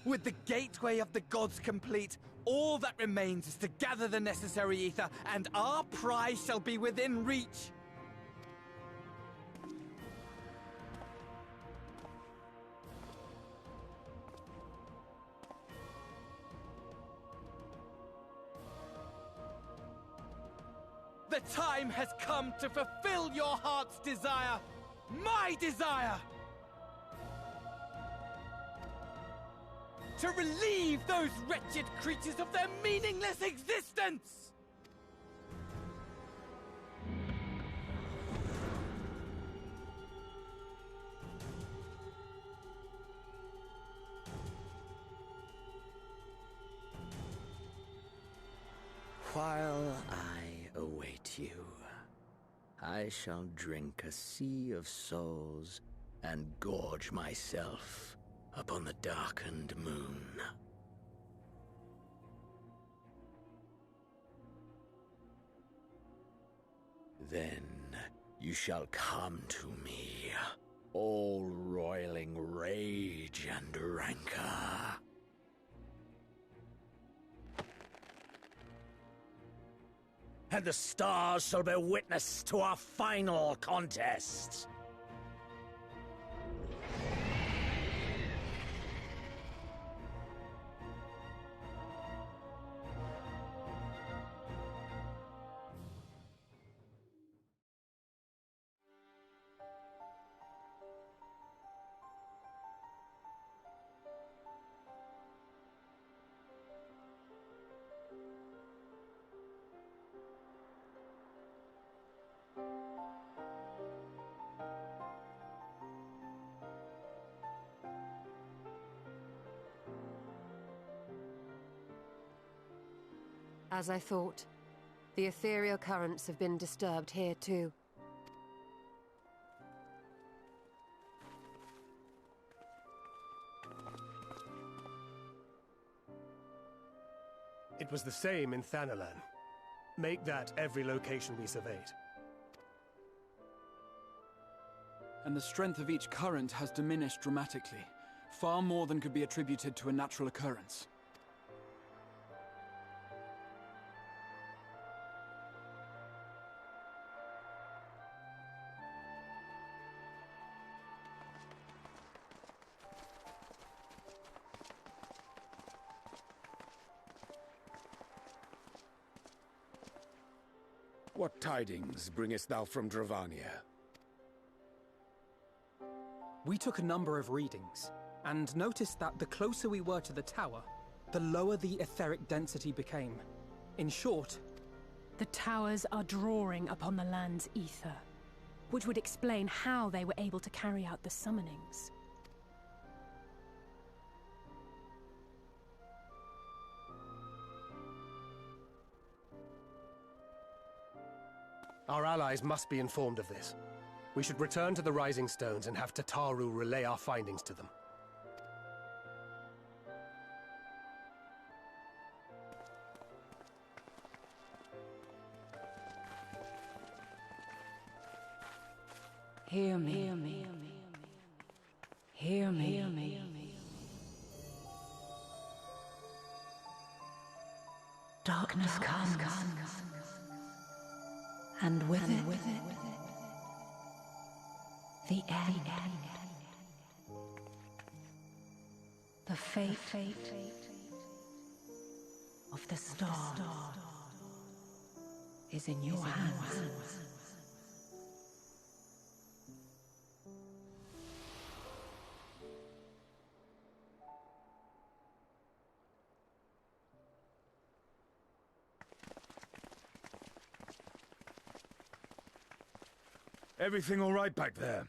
Speaker 19: With the gateway of the gods complete, All that remains is to gather the necessary ether, and our prize shall be within reach. The time has come to fulfill your heart's desire, my desire! To relieve those wretched creatures of their meaningless existence!
Speaker 21: While I await you, I shall drink a sea of souls and gorge myself upon the darkened moon. Then you shall come to me, all roiling rage and rancor. And the stars shall bear witness to our final contest.
Speaker 4: As I thought, the ethereal currents have been disturbed here too.
Speaker 10: It was the same in Thanalan. Make that every location we surveyed.
Speaker 18: And the strength of each current has diminished dramatically, far more than could be attributed to a natural occurrence.
Speaker 22: What tidings bringest thou from Dravania?
Speaker 12: We took a number of readings, and noticed that the closer we were to the tower, the lower the etheric density became. In short,
Speaker 11: the towers are drawing upon the land's ether, which would explain how they were able to carry out the summonings.
Speaker 10: Our allies must be informed of this. We should return to the Rising Stones and have Tataru relay our findings to them.
Speaker 23: Hear me. Hear me. Hear me. Hear me. Darkness comes. And with it, the end. The fate of the star is in your hands.
Speaker 20: Everything all right back there?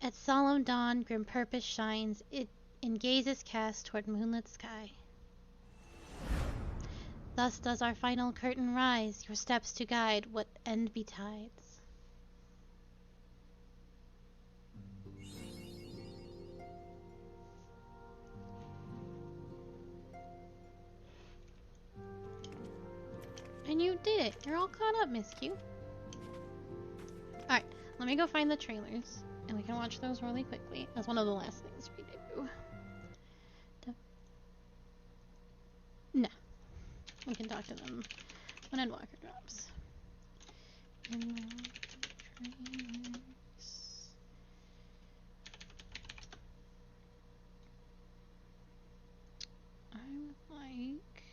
Speaker 1: At solemn dawn, grim purpose shines, it in gazes cast toward moonlit sky. Thus does our final curtain rise, your steps to guide what end betides. You did it. You're all caught up, Miss Q. Alright, let me go find the trailers, and we can watch those really quickly. That's one of the last things we do. No. We can talk to them when Endwalker drops. I'm like...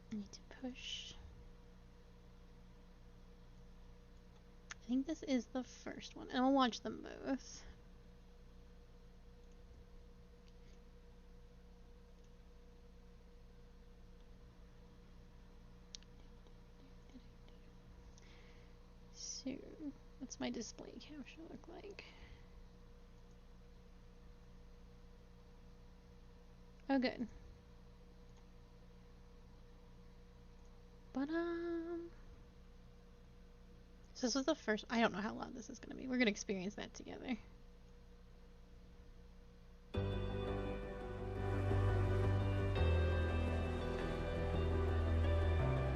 Speaker 1: I need to push. I think this is the first one, and I'll watch them both. So, what's my display capture look like? Oh, good. But, so this was the first... I don't know how loud this is going to be. We're going to experience that together.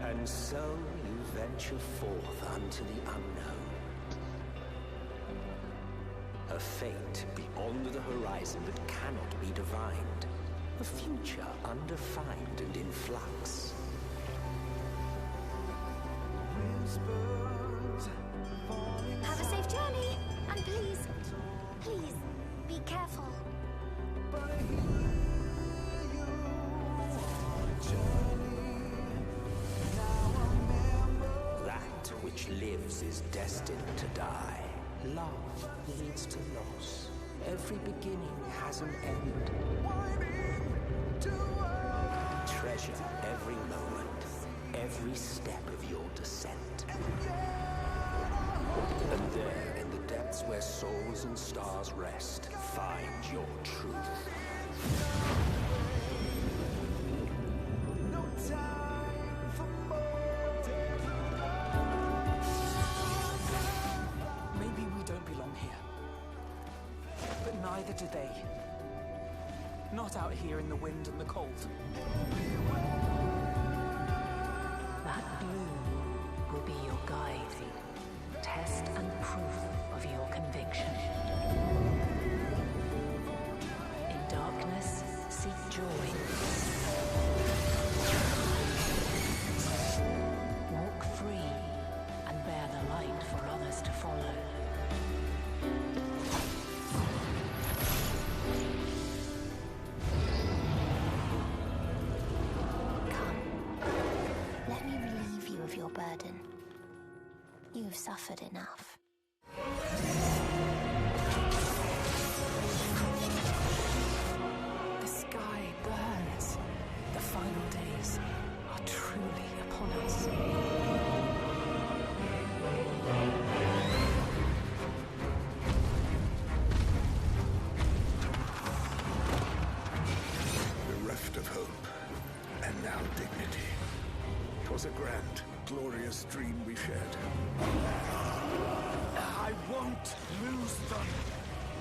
Speaker 3: And so you venture forth unto the unknown. A fate beyond the horizon that cannot be divined. A future undefined and in flux.
Speaker 6: Have a safe journey, and please, be careful.
Speaker 3: That which lives is destined to die. Love leads to loss. Every beginning has an end. Treasure every moment, every step of your descent. And there, in the depths where souls and stars rest, find your truth.
Speaker 12: Maybe we don't belong here. But neither do they. Not out here in the wind and the cold.
Speaker 23: That blue will be your guide, test and proof of your conviction. In darkness, seek joy. Walk free and bear the light for others to follow.
Speaker 6: Let me relieve you of your burden. You've suffered enough.
Speaker 2: The sky burns. The final days are truly upon us.
Speaker 17: Bereft of hope, and now dignity. 'Twas a grand, glorious dream we shared.
Speaker 12: I won't lose them.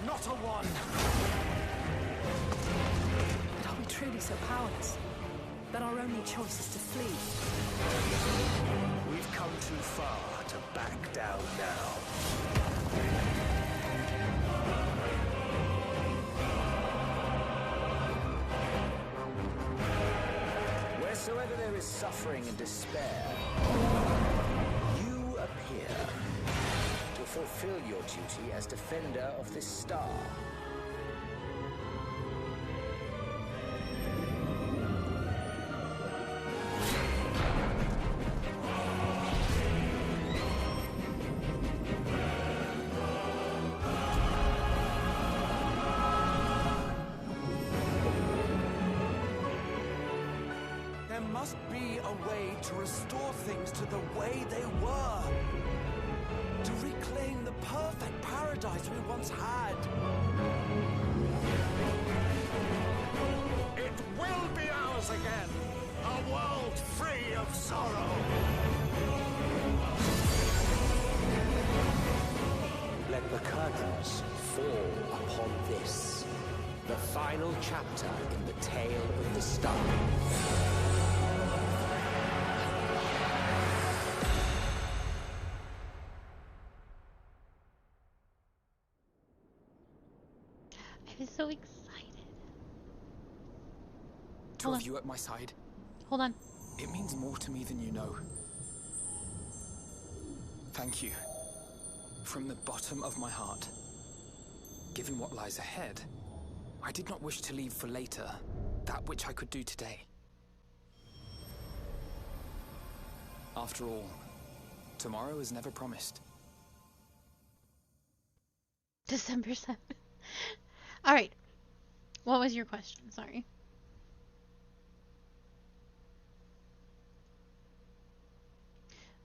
Speaker 12: Not a one.
Speaker 2: But are we truly so powerless that our only choice is to flee?
Speaker 20: We've come too far to back down now.
Speaker 3: Wheresoever there is suffering and despair, you appear to fulfill your duty as defender of this star.
Speaker 12: There must be a way to restore things to the way they were. To reclaim the perfect paradise we once had.
Speaker 20: It will be ours again! A world free of sorrow!
Speaker 3: Let the curtains fall upon this. The final chapter in the tale of the star.
Speaker 1: I was so excited.
Speaker 18: To have you at my side.
Speaker 1: Hold on.
Speaker 18: It means more to me than you know. Thank you. From the bottom of my heart. Given what lies ahead, I did not wish to leave for later that which I could do today. After all, tomorrow is never promised.
Speaker 1: December 7th. Alright. What was your question? Sorry.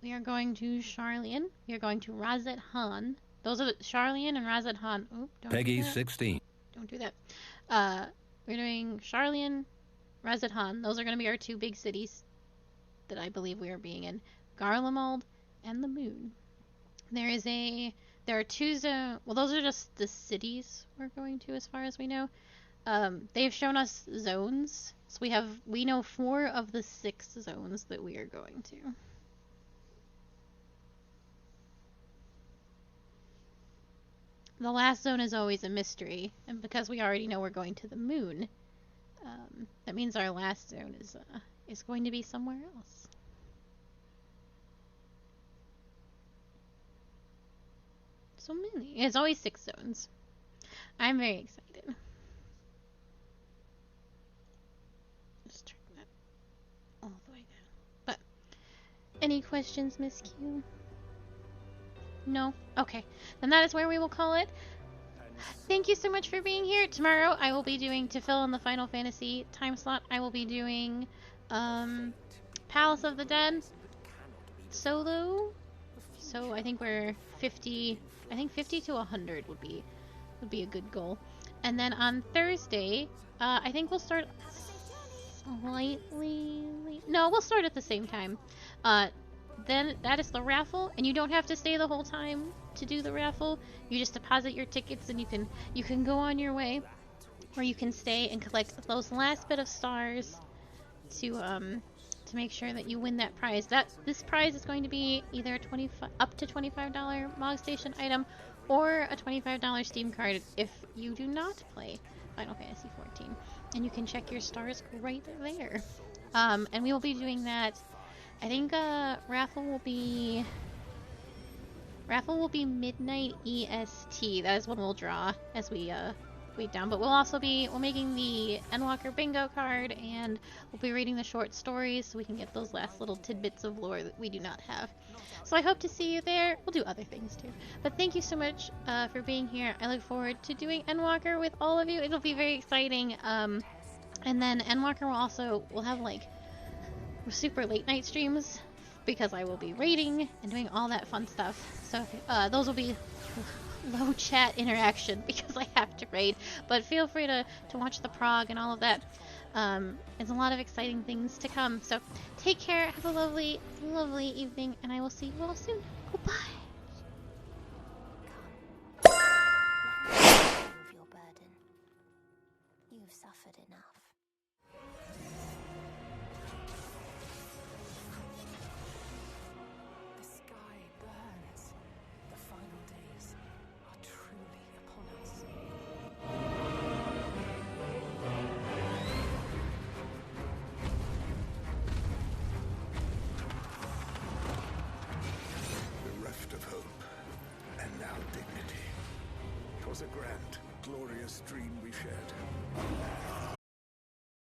Speaker 1: We are going to Charlian. We are going to Razet Han. Those are Charlian and Razet Han. Oop, don't
Speaker 5: Peggy
Speaker 1: do that.
Speaker 5: 16.
Speaker 1: Don't do that. We're doing Charlian, Razet Han. Those are going to be our two big cities that I believe we are being in. Garlemald and the Moon. There are two zones. Well, those are just the cities we're going to as far as we know. They've shown us zones. So we know 4 of the 6 zones that we are going to. The last zone is always a mystery, and because we already know we're going to the Moon, that means our last zone is going to be somewhere else. So many. It's always 6 zones. I'm very excited. Just turn that all the way down. But any questions, Miss Q? No? Okay. Then that is where we will call it. Thank you so much for being here. Tomorrow I will be doing, to fill in the Final Fantasy time slot, I will be doing Palace of the Dead solo. So I think we're 50 to 100 would be a good goal. And then on Thursday, I think we'll start slightly late. No, we'll start at the same time. Then that is the raffle, and you don't have to stay the whole time to do the raffle. You just deposit your tickets and you can go on your way, or you can stay and collect those last bit of stars to make sure that you win that prize. This prize is going to be either up to $25 Mog Station item or a $25 Steam card if you do not play Final Fantasy XIV, and you can check your stars right there. And we will be doing that. I think raffle will be midnight EST. That is when we'll draw as we wait down. But we're making the Endwalker bingo card, and we'll be reading the short stories so we can get those last little tidbits of lore that we do not have. So I hope to see you there. We'll do other things too. But thank you so much for being here. I look forward to doing Endwalker with all of you. It'll be very exciting. And then Endwalker will have like super late night streams because I will be raiding and doing all that fun stuff. So those will be low chat interaction because I have to raid, but feel free to watch the prog and all of that. There's a lot of exciting things to come. So take care, have a lovely, lovely evening, and I will see you all soon. Goodbye.
Speaker 6: Remove your burden. You've suffered enough.
Speaker 17: A grand, glorious dream we shared.